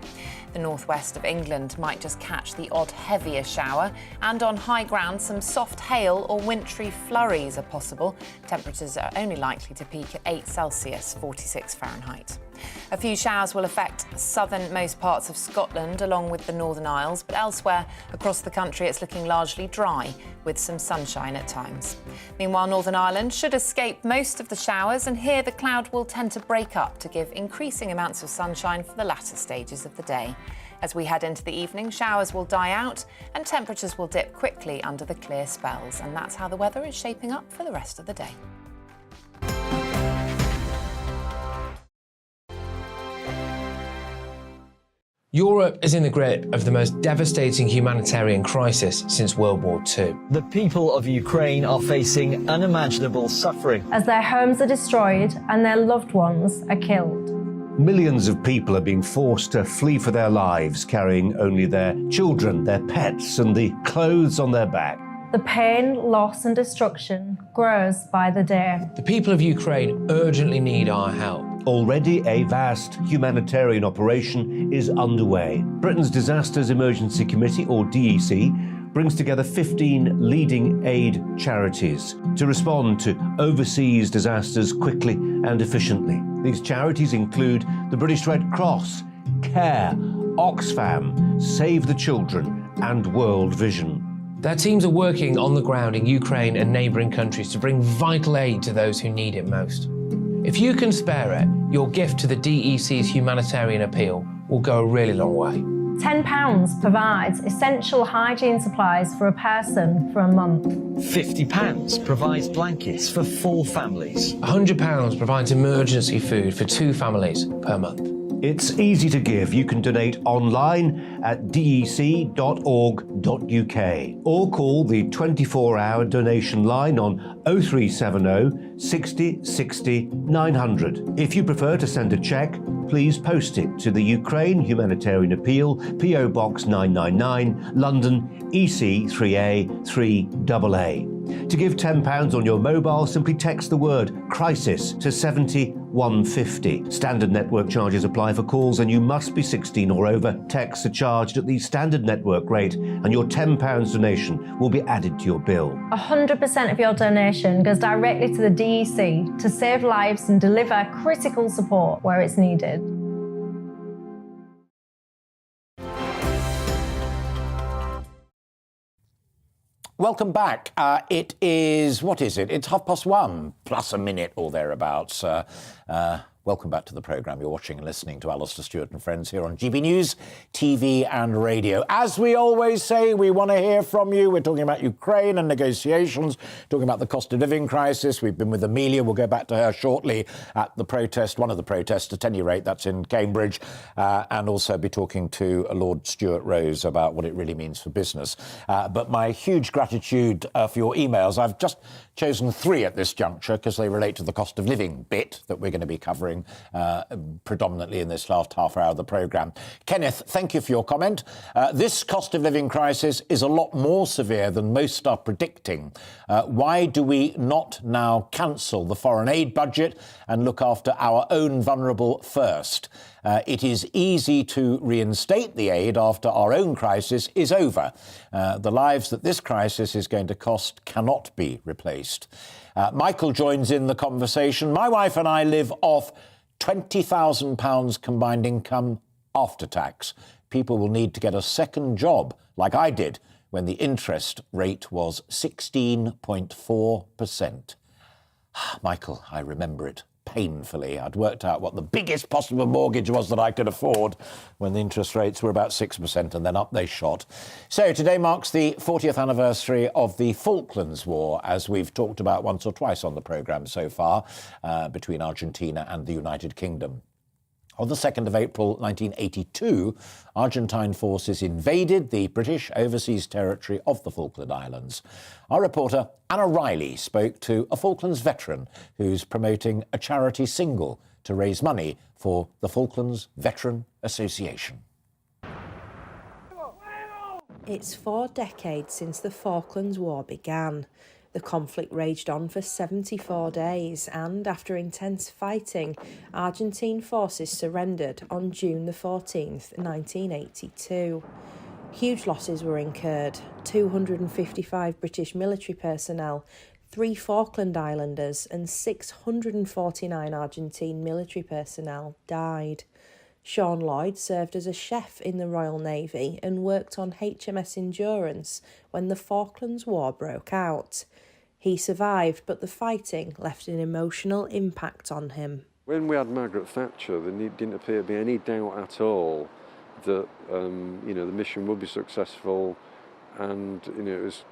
The northwest of England might just catch the odd heavier shower, and on high ground some soft hail or wintry flurries are possible. Temperatures are only likely to peak at 8 Celsius, 46 Fahrenheit. A few showers will affect southernmost parts of Scotland along with the Northern Isles, but elsewhere across the country it's looking largely dry with some sunshine at times. Meanwhile, Northern Ireland should escape most of the showers, and here the cloud will tend to break up to give increasing amounts of sunshine for the latter stages of the day. As we head into the evening, showers will die out and temperatures will dip quickly under the clear spells, and that's how the weather is shaping up for the rest of the day. Europe is in the grip of the most devastating humanitarian crisis since World War II. The people of Ukraine are facing unimaginable suffering as their homes are destroyed and their loved ones are killed. Millions of people are being forced to flee for their lives, carrying only their children, their pets, and the clothes on their back. The pain, loss and destruction grows by the day. The people of Ukraine urgently need our help. Already a vast humanitarian operation is underway. Britain's Disasters Emergency Committee, or DEC, brings together 15 leading aid charities to respond to overseas disasters quickly and efficiently. These charities include the British Red Cross, CARE, Oxfam, Save the Children and World Vision. Their teams are working on the ground in Ukraine and neighbouring countries to bring vital aid to those who need it most. If you can spare it, your gift to the DEC's humanitarian appeal will go a really long way. £10 provides essential hygiene supplies for a person for a month. £50 provides blankets for 4 families. £100 provides emergency food for 2 families per month. It's easy to give. You can donate online at dec.org.uk or call the 24-hour donation line on 0370 60 60 900. If you prefer to send a cheque, please post it to the Ukraine Humanitarian Appeal, PO Box 999, London, EC 3A 3AA. To give £10 on your mobile, simply text the word crisis to 70150. Standard network charges apply for calls and you must be 16 or over. Texts are charged at the standard network rate and your £10 donation will be added to your bill. 100% of your donation goes directly to the DEC to save lives and deliver critical support where it's needed. Welcome back. It is, what is it? It's 1:30 plus a minute or thereabouts. Welcome back to the programme. You're watching and listening to Alastair Stewart and friends here on GB News, TV and radio. As we always say, we want to hear from you. We're talking about Ukraine and negotiations, talking about the cost of living crisis. We've been with Amelia. We'll go back to her shortly at the protest, one of the protests at any rate, that's in Cambridge, and also be talking to Lord Stuart Rose about what it really means for business. But my huge gratitude for your emails. I've just chosen 3 at this juncture because they relate to the cost of living bit that we're going to be covering predominantly in this last half hour of the programme. Kenneth, thank you for your comment. This cost of living crisis is a lot more severe than most are predicting. Why do we not now cancel the foreign aid budget and look after our own vulnerable first? It is easy to reinstate the aid after our own crisis is over. The lives that this crisis is going to cost cannot be replaced. Michael joins in the conversation. My wife and I live off £20,000 combined income after tax. People will need to get a second job, like I did, when the interest rate was 16.4%. Michael, I remember it painfully. I'd worked out what the biggest possible mortgage was that I could afford when the interest rates were about 6%, and then up they shot. So today marks the 40th anniversary of the Falklands War, as we've talked about once or twice on the programme so far, between Argentina and the United Kingdom. On the 2nd of April 1982, Argentine forces invaded the British overseas territory of the Falkland Islands. Our reporter Anna Riley spoke to a Falklands veteran who's promoting a charity single to raise money for the Falklands Veteran Association. It's 4 decades since the Falklands War began. The conflict raged on for 74 days and, after intense fighting, Argentine forces surrendered on June the 14th, 1982. Huge losses were incurred. 255 British military personnel, 3 Falkland Islanders and 649 Argentine military personnel died. Sean Lloyd served as a chef in the Royal Navy and worked on HMS Endurance when the Falklands War broke out. He survived, but the fighting left an emotional impact on him. When we had Margaret Thatcher, there didn't appear to be any doubt at all that the mission would be successful, and it was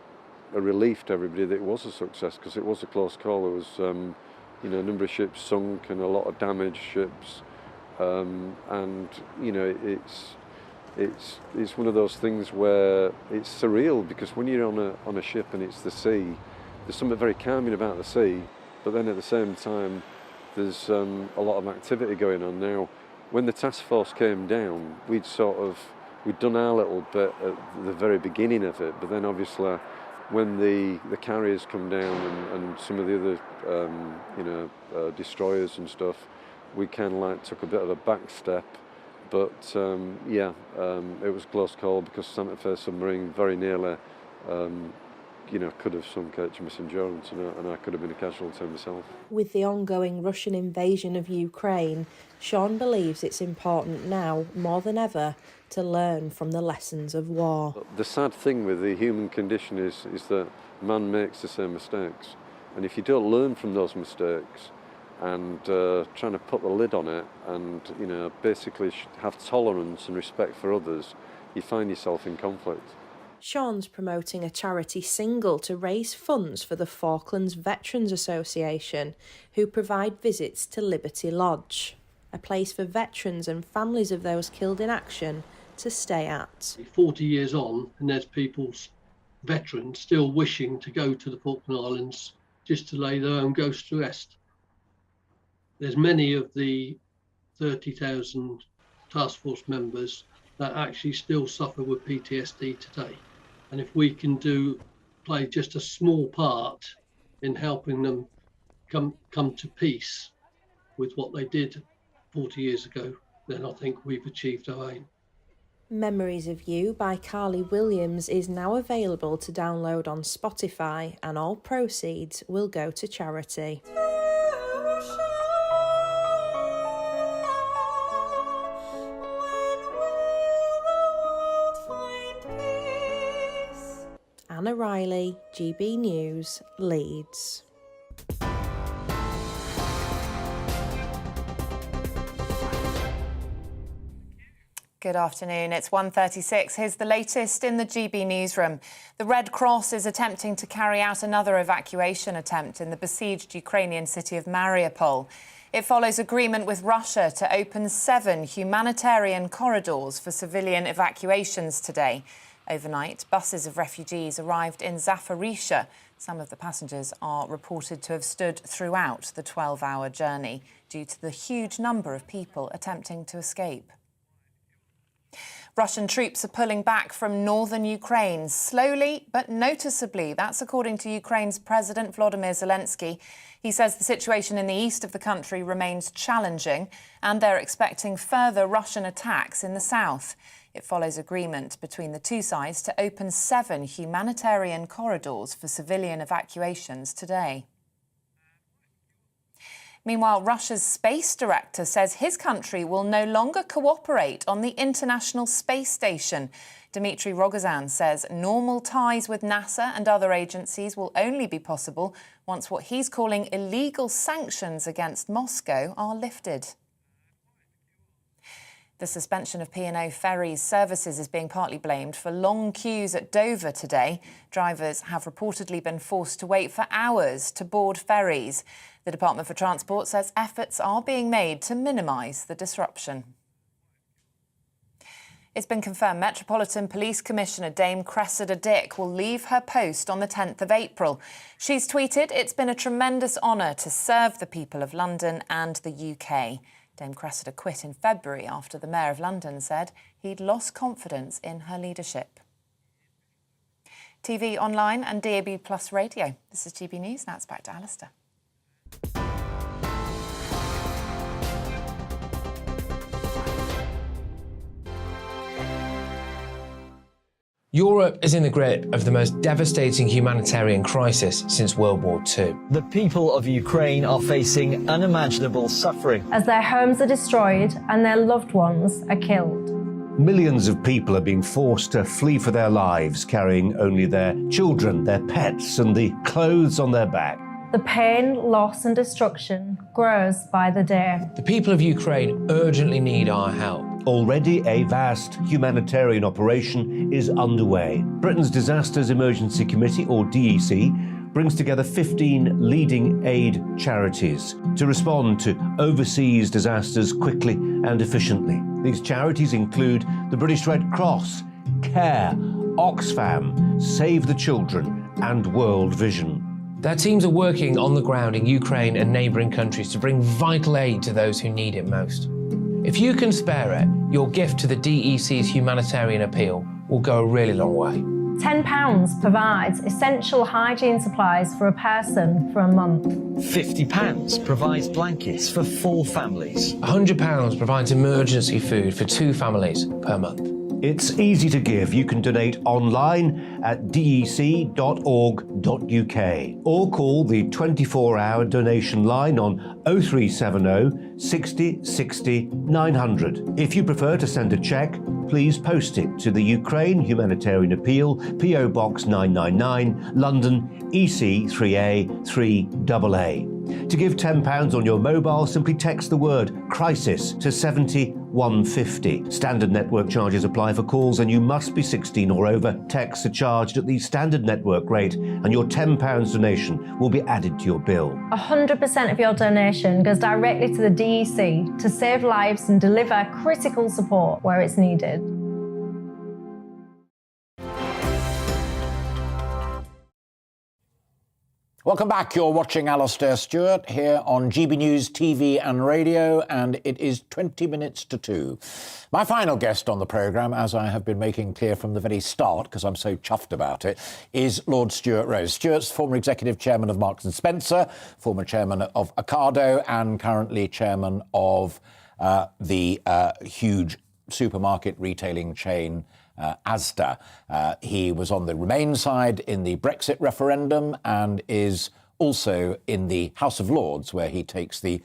a relief to everybody that it was a success, because it was a close call. There was a number of ships sunk and a lot of damaged ships. And it's one of those things where it's surreal, because when you're on a ship and it's the sea, there's something very calming about the sea, but then at the same time there's a lot of activity going on. Now, when the task force came down, we'd done our little bit at the very beginning of it, but then obviously when the carriers come down and some of the other destroyers and stuff, we kind of took a bit of a back step, but it was a close call, because Santa Fe submarine very nearly could have sunk HMS Endurance, and I could have been a casualty myself. With the ongoing Russian invasion of Ukraine, Sean believes it's important now, more than ever, to learn from the lessons of war. The sad thing with the human condition is that man makes the same mistakes, and if you don't learn from those mistakes and trying to put the lid on it and basically have tolerance and respect for others, you find yourself in conflict. Sean's promoting a charity single to raise funds for the Falklands Veterans Association, who provide visits to Liberty Lodge, a place for veterans and families of those killed in action to stay at. 40 years on, and there's veterans still wishing to go to the Falkland Islands just to lay their own ghost to rest. There's many of the 30,000 task force members that actually still suffer with PTSD today. And if we can play just a small part in helping them come to peace with what they did 40 years ago, then I think we've achieved our aim. Memories of You by Carly Williams is now available to download on Spotify, and all proceeds will go to charity. Anna Riley, GB News, Leeds. Good afternoon. It's 1:36. Here's the latest in the GB newsroom. The Red Cross is attempting to carry out another evacuation attempt in the besieged Ukrainian city of Mariupol. It follows agreement with Russia to open 7 humanitarian corridors for civilian evacuations today. Overnight, buses of refugees arrived in Zaporizhzhia. Some of the passengers are reported to have stood throughout the 12-hour journey due to the huge number of people attempting to escape. Russian troops are pulling back from northern Ukraine, slowly but noticeably. That's according to Ukraine's President Volodymyr Zelensky. He says the situation in the east of the country remains challenging and they're expecting further Russian attacks in the south. It follows agreement between the two sides to open 7 humanitarian corridors for civilian evacuations today. Meanwhile, Russia's space director says his country will no longer cooperate on the International Space Station. Dmitry Rogozin says normal ties with NASA and other agencies will only be possible once what he's calling illegal sanctions against Moscow are lifted. The suspension of P&O Ferries services is being partly blamed for long queues at Dover today. Drivers have reportedly been forced to wait for hours to board ferries. The Department for Transport says efforts are being made to minimise the disruption. It's been confirmed Metropolitan Police Commissioner Dame Cressida Dick will leave her post on the 10th of April. She's tweeted, "It's been a tremendous honour to serve the people of London and the UK." Dame Cressida quit in February after the Mayor of London said he'd lost confidence in her leadership. TV, online and DAB+ radio. This is GB News. Now it's back to Alistair. Europe is in the grip of the most devastating humanitarian crisis since World War II. The people of Ukraine are facing unimaginable suffering as their homes are destroyed and their loved ones are killed. Millions of people are being forced to flee for their lives, carrying only their children, their pets, and the clothes on their back. The pain, loss and destruction grows by the day. The people of Ukraine urgently need our help. Already a vast humanitarian operation is underway. Britain's Disasters Emergency Committee, or DEC, brings together 15 leading aid charities to respond to overseas disasters quickly and efficiently. These charities include the British Red Cross, CARE, Oxfam, Save the Children, and World Vision. Their teams are working on the ground in Ukraine and neighbouring countries to bring vital aid to those who need it most. If you can spare it, your gift to the DEC's humanitarian appeal will go a really long way. £10 provides essential hygiene supplies for a person for a month. £50 provides blankets for 4 families. £100 provides emergency food for 2 families per month. It's easy to give. You can donate online at dec.org.uk or call the 24-hour donation line on 0370 60 60 900. If you prefer to send a cheque, please post it to the Ukraine Humanitarian Appeal, PO Box 999, London, EC 3A 3AA. To give £10 on your mobile, simply text the word crisis to 70150. Standard network charges apply for calls and you must be 16 or over. Texts are charged at the standard network rate and your £10 donation will be added to your bill. 100% of your donation goes directly to the DEC to save lives and deliver critical support where it's needed. Welcome back. You're watching Alastair Stewart here on GB News TV and radio, and it is 20 minutes to 2. My final guest on the programme, as I have been making clear from the very start, because I'm so chuffed about it, is Lord Stuart Rose. Stuart's former executive chairman of Marks & Spencer, former chairman of Ocado, and currently chairman of the huge supermarket retailing chain Asda. He was on the Remain side in the Brexit referendum and is also in the House of Lords, where he takes the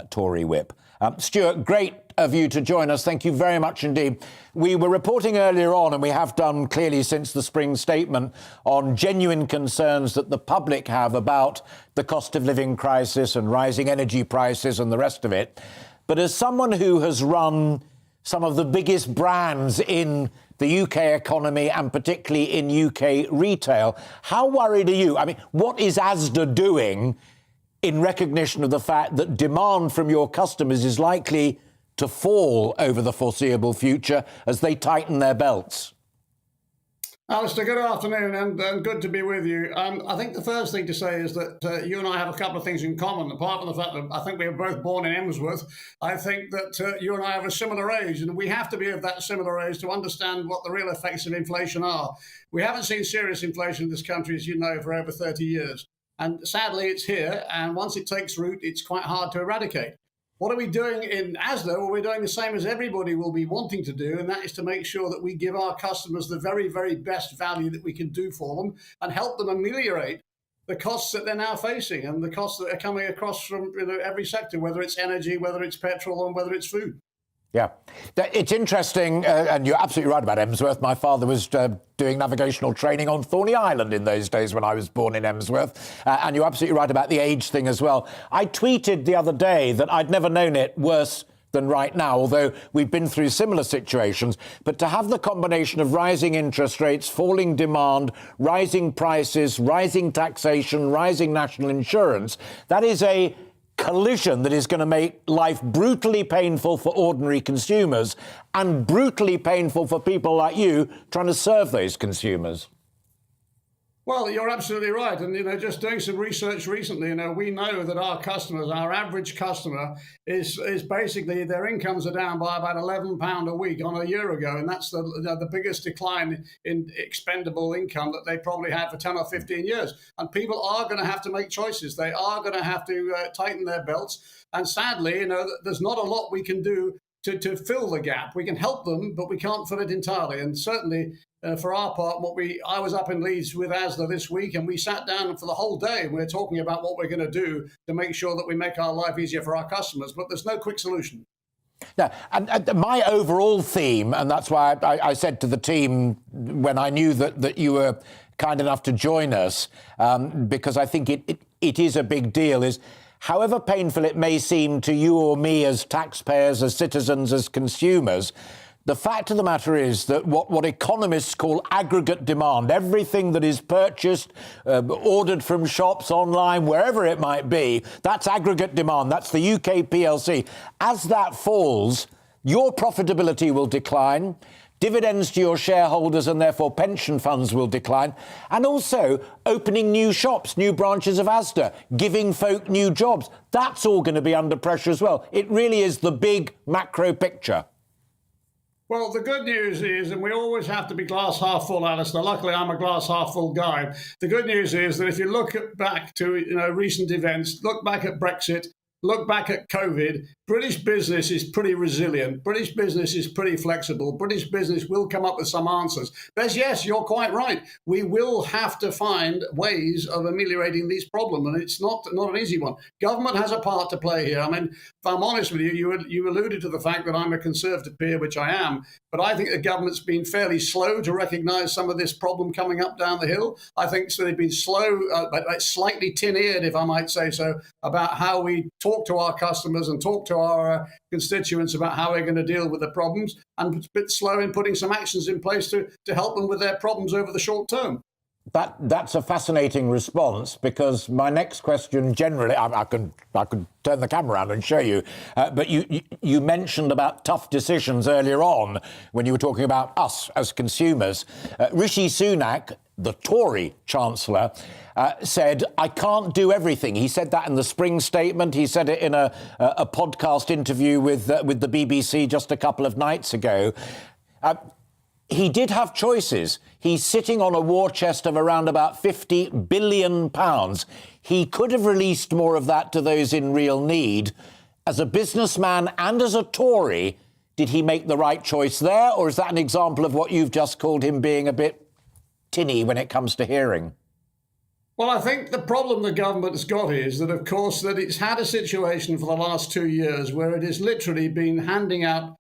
Tory whip. Stuart, great of you to join us. Thank you very much indeed. We were reporting earlier on, and we have done clearly since the spring statement, on genuine concerns that the public have about the cost of living crisis and rising energy prices and the rest of it. But as someone who has run some of the biggest brands in the UK economy and particularly in UK retail, how worried are you? I mean, what is Asda doing in recognition of the fact that demand from your customers is likely to fall over the foreseeable future as they tighten their belts? Alistair, good afternoon and good to be with you. I think the first thing to say is that you and I have a couple of things in common. Apart from the fact that I think we were both born in Emsworth, I think that you and I have a similar age, and we have to be of that similar age to understand what the real effects of inflation are. We haven't seen serious inflation in this country, as you know, for over 30 years. And sadly, it's here. And once it takes root, it's quite hard to eradicate. What are we doing in Asda? Well, we're doing the same as everybody will be wanting to do, and that is to make sure that we give our customers the very, very best value that we can do for them and help them ameliorate the costs that they're now facing and the costs that are coming across from every sector, whether it's energy, whether it's petrol, and whether it's food. Yeah. It's interesting, and you're absolutely right about Emsworth. My father was doing navigational training on Thorney Island in those days when I was born in Emsworth. And you're absolutely right about the age thing as well. I tweeted the other day that I'd never known it worse than right now, although we've been through similar situations. But to have the combination of rising interest rates, falling demand, rising prices, rising taxation, rising national insurance, that is a collision that is going to make life brutally painful for ordinary consumers and brutally painful for people like you trying to serve those consumers. Well, you're absolutely right. And, just doing some research recently, we know that our customers, our average customer is basically their incomes are down by about £11 a week on a year ago. And that's the biggest decline in expendable income that they probably had for 10 or 15 years. And people are going to have to make choices. They are going to have to tighten their belts. And sadly, there's not a lot we can do to fill the gap. We can help them, but we can't fill it entirely. And certainly, for our part, I was up in Leeds with ASDA this week, and we sat down for the whole day, and we're talking about what we're going to do to make sure that we make our life easier for our customers. But there's no quick solution. Yeah, and my overall theme, and that's why I said to the team when I knew that you were kind enough to join us, because I think it is a big deal, is however painful it may seem to you or me as taxpayers, as citizens, as consumers, the fact of the matter is that what economists call aggregate demand, everything that is purchased, ordered from shops, online, wherever it might be, that's aggregate demand. That's the UK PLC. As that falls, your profitability will decline, dividends to your shareholders and therefore pension funds will decline, and also opening new shops, new branches of ASDA, giving folk new jobs. That's all going to be under pressure as well. It really is the big macro picture. Well, the good news is, and we always have to be glass half full, Alistair. Luckily, I'm a glass half full guy. The good news is that if you look back to recent events, look back at Brexit, look back at COVID, British business is pretty resilient. British business is pretty flexible. British business will come up with some answers. But yes, you're quite right. We will have to find ways of ameliorating these problems, and it's not an easy one. Government has a part to play here. I mean, if I'm honest with you, you alluded to the fact that I'm a Conservative peer, which I am, but I think the government's been fairly slow to recognise some of this problem coming up down the hill. I think so they've been slow, but slightly tin-eared, if I might say so, about how we talk to our customers and talk to our constituents about how we're going to deal with the problems, and a bit slow in putting some actions in place to help them with their problems over the short term. That's a fascinating response, because my next question generally, I could turn the camera around and show you, but you mentioned about tough decisions earlier on when you were talking about us as consumers. Rishi Sunak, the Tory Chancellor, said, I can't do everything. He said that in the spring statement. He said it in a podcast interview with the BBC just a couple of nights ago. He did have choices. He's sitting on a war chest of around about £50 billion. He could have released more of that to those in real need. As a businessman and as a Tory, did he make the right choice there? Or is that an example of what you've just called him being a bit tinny when it comes to hearing? Well, I think the problem the government's got is that, of course, that it's had a situation for the last 2 years where it has literally been handing out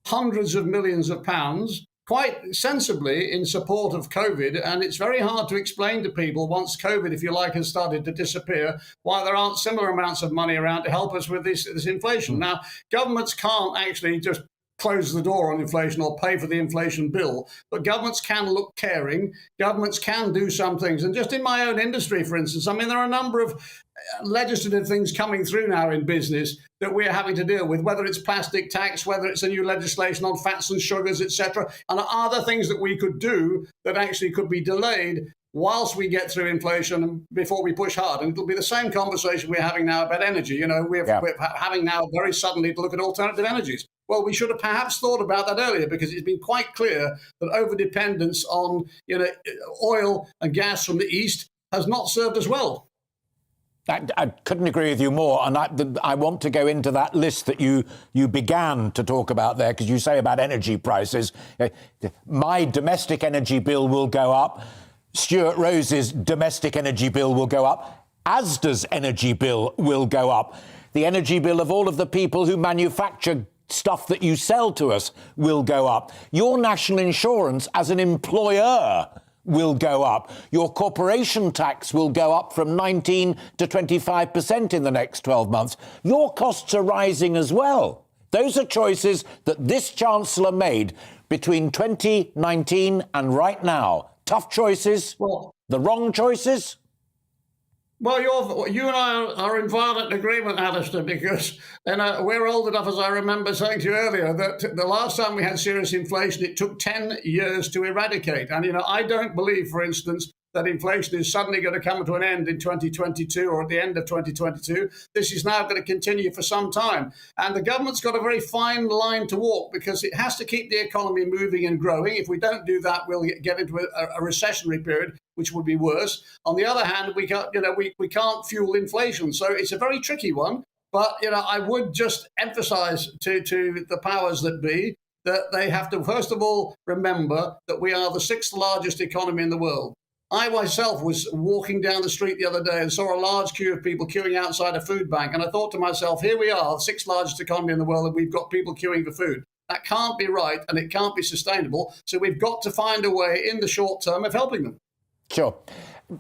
hundreds of millions of pounds quite sensibly in support of COVID. And it's very hard to explain to people once COVID, if you like, has started to disappear, why there aren't similar amounts of money around to help us with this inflation. Now, governments can't actually just close the door on inflation or pay for the inflation bill, but governments can look caring. Governments can do some things. And just in my own industry, for instance, I mean, there are a number of legislative things coming through now in business that we're having to deal with, whether it's plastic tax, whether it's a new legislation on fats and sugars, etc. And are there things that we could do that actually could be delayed whilst we get through inflation before we push hard? And it'll be the same conversation we're having now about energy. We're having now very suddenly to look at alternative energies. Well, we should have perhaps thought about that earlier, because it's been quite clear that over-dependence on oil and gas from the east has not served us well. I couldn't agree with you more, and I want to go into that list that you began to talk about there, because you say about energy prices. My domestic energy bill will go up. Stuart Rose's domestic energy bill will go up. ASDA's energy bill will go up. The energy bill of all of the people who manufacture stuff that you sell to us will go up. Your national insurance as an employer will go up. Your corporation tax will go up from 19 to 25% in the next 12 months. Your costs are rising as well. Those are choices that this Chancellor made between 2019 and right now. Tough choices, the wrong choices. Well, you and I are in violent agreement, Alistair, because we're old enough, as I remember saying to you earlier, that the last time we had serious inflation, it took 10 years to eradicate. And, I don't believe, for instance, that inflation is suddenly going to come to an end in 2022 or at the end of 2022. This is now going to continue for some time. And the government's got a very fine line to walk because it has to keep the economy moving and growing. If we don't do that, we'll get into a recessionary period, which would be worse. On the other hand, we can't fuel inflation. So it's a very tricky one. But, I would just emphasize to the powers that be that they have to, first of all, remember that we are the 6th largest economy in the world. I myself was walking down the street the other day and saw a large queue of people queuing outside a food bank. And I thought to myself, here we are, the 6th largest economy in the world, and we've got people queuing for food. That can't be right, and it can't be sustainable. So we've got to find a way in the short term of helping them. Sure.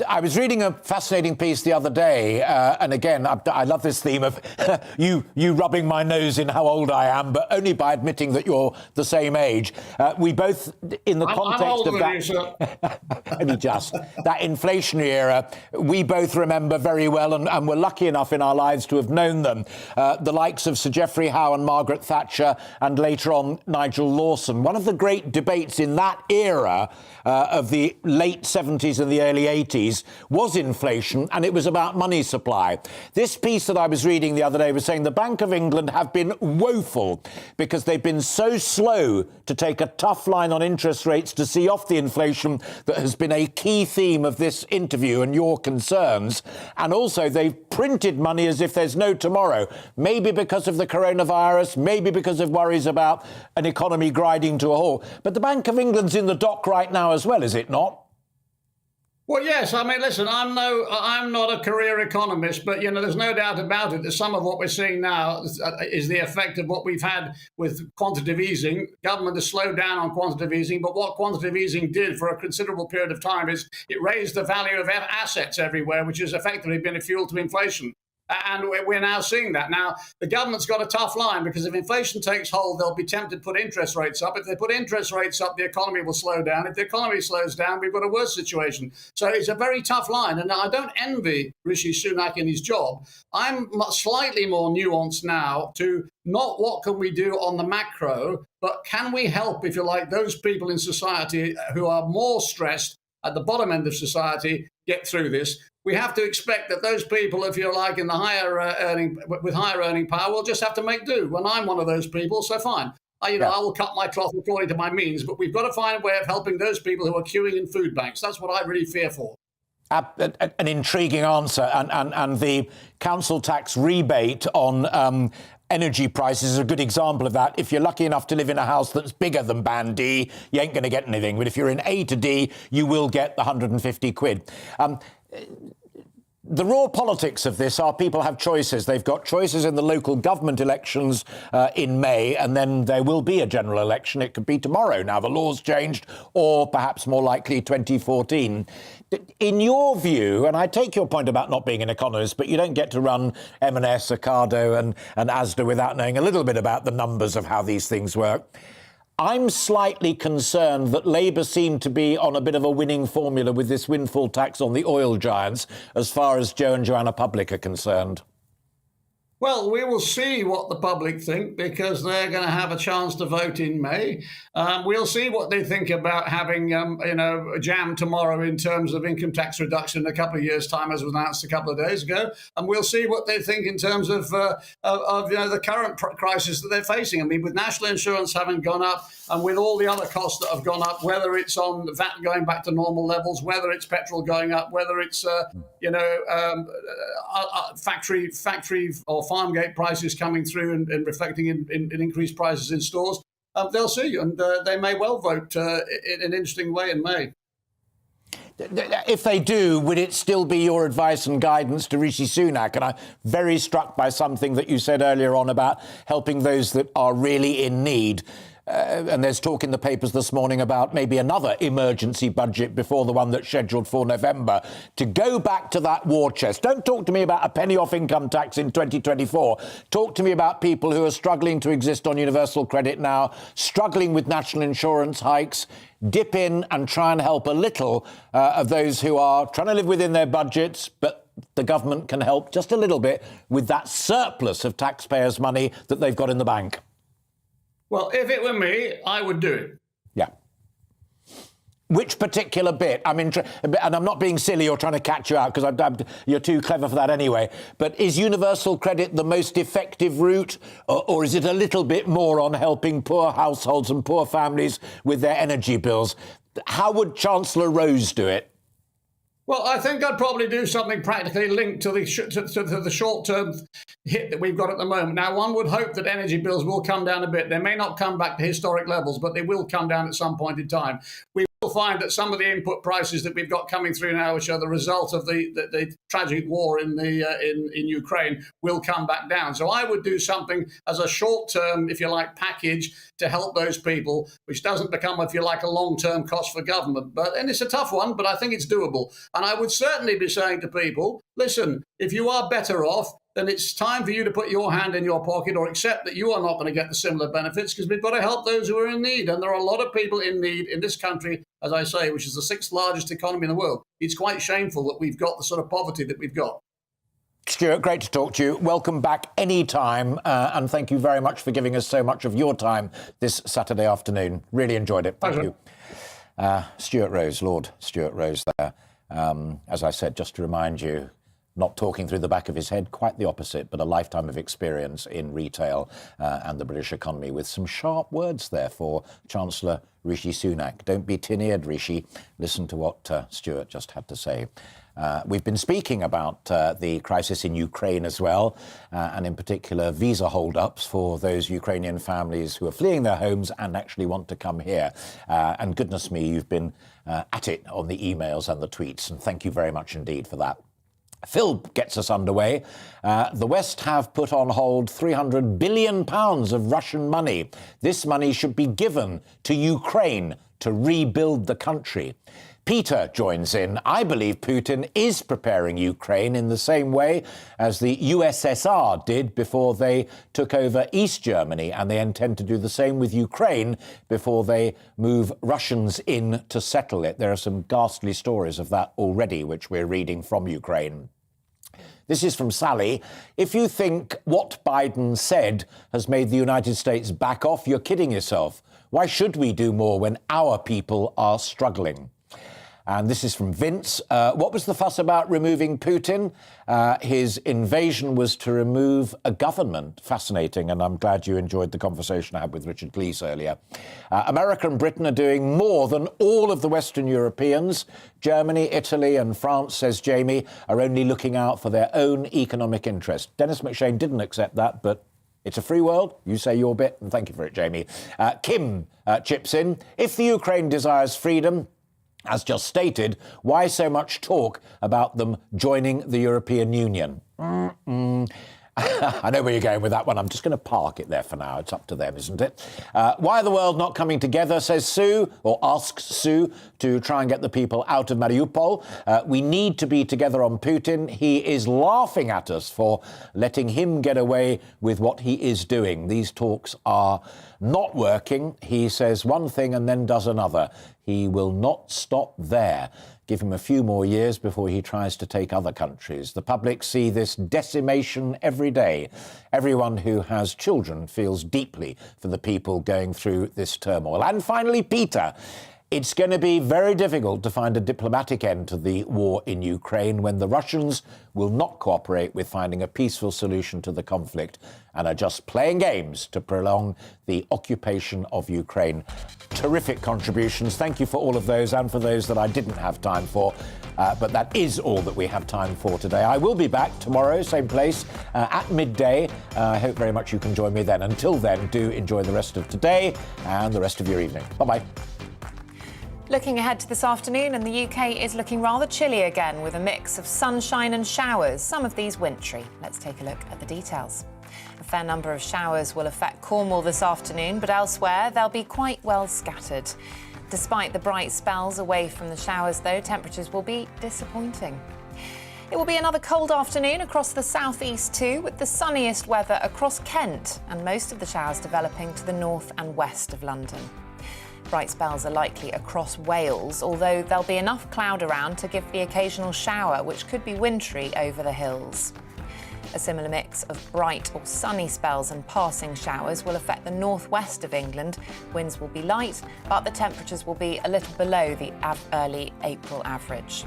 I was reading a fascinating piece the other day, and again, I love this theme of you rubbing my nose in how old I am, but only by admitting that you're the same age. We both, in the context of that, only just that inflationary era, we both remember very well, and we're lucky enough in our lives to have known them. The likes of Sir Geoffrey Howe and Margaret Thatcher, and later on Nigel Lawson. One of the great debates in that era of the late 70s and the early 80s was inflation, and it was about money supply. This piece that I was reading the other day was saying the Bank of England have been woeful because they've been so slow to take a tough line on interest rates to see off the inflation that has been a key theme of this interview and your concerns. And also they've printed money as if there's no tomorrow, maybe because of the coronavirus, maybe because of worries about an economy grinding to a halt. But the Bank of England's in the dock right now as well, is it not? Well, yes. I mean, listen, I'm not a career economist, but, there's no doubt about it that some of what we're seeing now is the effect of what we've had with quantitative easing. Government has slowed down on quantitative easing, but what quantitative easing did for a considerable period of time is it raised the value of assets everywhere, which has effectively been a fuel to inflation. And we're now seeing that. Now, the government's got a tough line because if inflation takes hold, they'll be tempted to put interest rates up. If they put interest rates up, the economy will slow down. If the economy slows down, we've got a worse situation. So it's a very tough line. And I don't envy Rishi Sunak in his job. I'm slightly more nuanced now to not what can we do on the macro, but can we help, if you like, those people in society who are more stressed at the bottom end of society get through this. We have to expect that those people, if you like, in the higher earning power, will just have to make do. When I'm one of those people, so fine. I will cut my cloth according to my means, but we've got to find a way of helping those people who are queuing in food banks. That's what I really fear for. An intriguing answer, and the council tax rebate on energy prices is a good example of that. If you're lucky enough to live in a house that's bigger than Band D, you ain't going to get anything. But if you're in A to D, you will get the 150 quid. The raw politics of this are people have choices. They've got choices in the local government elections in May, and then there will be a general election. It could be tomorrow. Now, the law's changed, or perhaps more likely 2014. In your view, and I take your point about not being an economist, but you don't get to run M&S, Ocado and Asda without knowing a little bit about the numbers of how these things work. I'm slightly concerned that Labour seem to be on a bit of a winning formula with this windfall tax on the oil giants as far as Joe and Joanna Public are concerned. Well, we will see what the public think because they're going to have a chance to vote in May. We'll see what they think about having, a jam tomorrow in terms of income tax reduction in a couple of years' time, as was announced a couple of days ago. And we'll see what they think in terms of the current crisis that they're facing. I mean, with national insurance having gone up and with all the other costs that have gone up, whether it's on VAT going back to normal levels, whether it's petrol going up, whether it's, factory or farm gate prices coming through and reflecting in increased prices in stores, they'll see, and they may well vote in an interesting way in May. If they do, would it still be your advice and guidance to Rishi Sunak? And I'm very struck by something that you said earlier on about helping those that are really in need. And there's talk in the papers this morning about maybe another emergency budget before the one that's scheduled for November to go back to that war chest. Don't talk to me about a penny off income tax in 2024. Talk to me about people who are struggling to exist on universal credit now, struggling with national insurance hikes. Dip in and try and help a little of those who are trying to live within their budgets, but the government can help just a little bit with that surplus of taxpayers' money that they've got in the bank. Well, if it were me, I would do it. Yeah. Which particular bit? I mean, and I'm not being silly or trying to catch you out because you're too clever for that anyway. But is universal credit the most effective route, or is it a little bit more on helping poor households and poor families with their energy bills? How would Chancellor Rose do it? Well, I think I'd probably do something practically linked to the short-term hit that we've got at the moment. Now, one would hope that energy bills will come down a bit. They may not come back to historic levels, but they will come down at some point in time. We will find that some of the input prices that we've got coming through now, which are the result of the tragic war in Ukraine, will come back down. So I would do something as a short-term, if you like, package to help those people, which doesn't become, if you like, a long-term cost for government. And it's a tough one, but I think it's doable. And I would certainly be saying to people, listen, if you are better off, then it's time for you to put your hand in your pocket or accept that you are not going to get the similar benefits, because we've got to help those who are in need. And there are a lot of people in need in this country, as I say, which is the 6th largest economy in the world. It's quite shameful that we've got the sort of poverty that we've got. Stuart, great to talk to you. Welcome back any time, and thank you very much for giving us so much of your time this Saturday afternoon. Really enjoyed it. Thank you. Stuart Rose, Lord Stuart Rose there. As I said, just to remind you, not talking through the back of his head, quite the opposite, but a lifetime of experience in retail and the British economy, with some sharp words there for Chancellor Rishi Sunak. Don't be tin-eared, Rishi. Listen to what Stuart just had to say. We've been speaking about the crisis in Ukraine as well, and in particular visa hold-ups for those Ukrainian families who are fleeing their homes and actually want to come here. And goodness me, you've been at it on the emails and the tweets, and thank you very much indeed for that. Phil gets us underway. The West have put on hold £300 billion of Russian money. This money should be given to Ukraine to rebuild the country. Peter joins in. I believe Putin is preparing Ukraine in the same way as the USSR did before they took over East Germany, and they intend to do the same with Ukraine before they move Russians in to settle it. There are some ghastly stories of that already, which we're reading from Ukraine. This is from Sally. If you think what Biden said has made the United States back off, you're kidding yourself. Why should we do more when our people are struggling? And this is from Vince. What was the fuss about removing Putin? His invasion was to remove a government. Fascinating, and I'm glad you enjoyed the conversation I had with Richard Glees earlier. America and Britain are doing more than all of the Western Europeans. Germany, Italy and France, says Jamie, are only looking out for their own economic interest. Dennis McShane didn't accept that, but it's a free world. You say your bit, and thank you for it, Jamie. Kim chips in. If the Ukraine desires freedom, as just stated, why so much talk about them joining the European Union? I know where you're going with that one. I'm just going to park it there for now. It's up to them, isn't it? Why are the world not coming together, says Sue, or asks Sue, to try and get the people out of Mariupol. We need to be together on Putin. He is laughing at us for letting him get away with what he is doing. These talks are not working. He says one thing and then does another. He will not stop there. Give him a few more years before he tries to take other countries. The public see this decimation every day. Everyone who has children feels deeply for the people going through this turmoil. And finally, Peter. It's going to be very difficult to find a diplomatic end to the war in Ukraine when the Russians will not cooperate with finding a peaceful solution to the conflict and are just playing games to prolong the occupation of Ukraine. Terrific contributions. Thank you for all of those and for those that I didn't have time for. But that is all that we have time for today. I will be back tomorrow, same place, at midday. I hope very much you can join me then. Until then, do enjoy the rest of today and the rest of your evening. Bye-bye. Looking ahead to this afternoon, and the UK is looking rather chilly again with a mix of sunshine and showers, some of these wintry. Let's take a look at the details. A fair number of showers will affect Cornwall this afternoon, but elsewhere they'll be quite well scattered. Despite the bright spells away from the showers, though, temperatures will be disappointing. It will be another cold afternoon across the southeast too, with the sunniest weather across Kent and most of the showers developing to the north and west of London. Bright spells are likely across Wales, although there'll be enough cloud around to give the occasional shower, which could be wintry over the hills. A similar mix of bright or sunny spells and passing showers will affect the northwest of England. Winds will be light, but the temperatures will be a little below the early April average.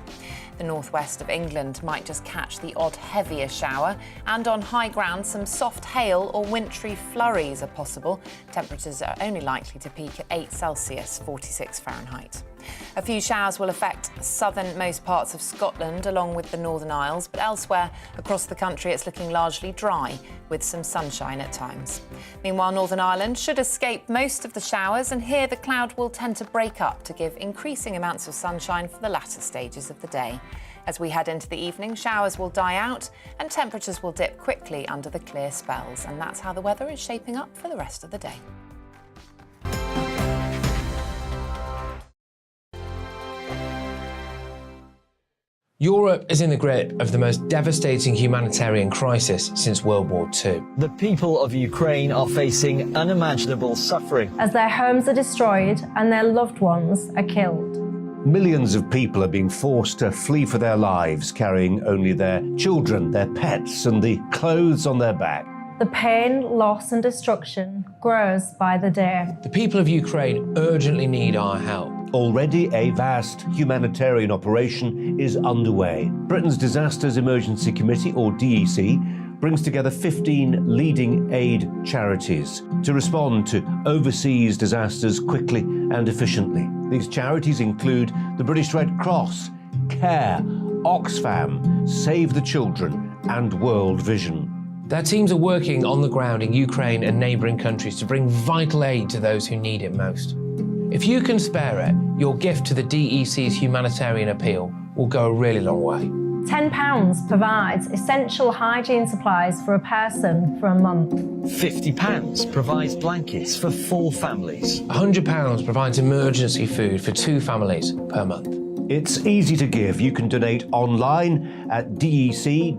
The northwest of England might just catch the odd heavier shower, and on high ground some soft hail or wintry flurries are possible. Temperatures are only likely to peak at 8 Celsius, 46 Fahrenheit. A few showers will affect southernmost parts of Scotland along with the Northern Isles, but elsewhere across the country it's looking largely dry with some sunshine at times. Meanwhile, Northern Ireland should escape most of the showers, and here the cloud will tend to break up to give increasing amounts of sunshine for the latter stages of the day. As we head into the evening, showers will die out and temperatures will dip quickly under the clear spells, and that's how the weather is shaping up for the rest of the day. Europe is in the grip of the most devastating humanitarian crisis since World War II. The people of Ukraine are facing unimaginable suffering as their homes are destroyed and their loved ones are killed. Millions of people are being forced to flee for their lives, carrying only their children, their pets, and the clothes on their back. The pain, loss and destruction grows by the day. The people of Ukraine urgently need our help. Already a vast humanitarian operation is underway. Britain's Disasters Emergency Committee, or DEC, brings together 15 leading aid charities to respond to overseas disasters quickly and efficiently. These charities include the British Red Cross, CARE, Oxfam, Save the Children and World Vision. Their teams are working on the ground in Ukraine and neighbouring countries to bring vital aid to those who need it most. If you can spare it, your gift to the DEC's humanitarian appeal will go a really long way. £10 provides essential hygiene supplies for a person for a month. £50 provides blankets for 4 families. £100 provides emergency food for 2 families per month. It's easy to give. You can donate online at dec.org.uk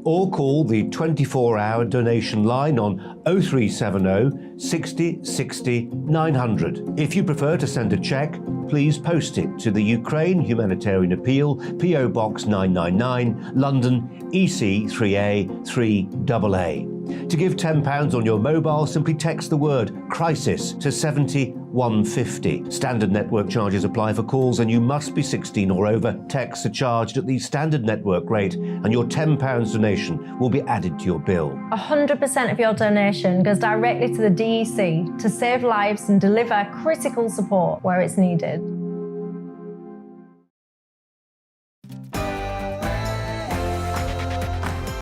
or call the 24-hour donation line on 0370 60 60 900. If you prefer to send a cheque, please post it to the Ukraine Humanitarian Appeal, PO Box 999, London, EC 3A 3AA. To give £10 on your mobile, simply text the word crisis to 70150. Standard network charges apply for calls, and you must be 16 or over. Texts are charged at the standard network rate, and your £10 donation will be added to your bill. 100% of your donation goes directly to the DEC to save lives and deliver critical support where it's needed.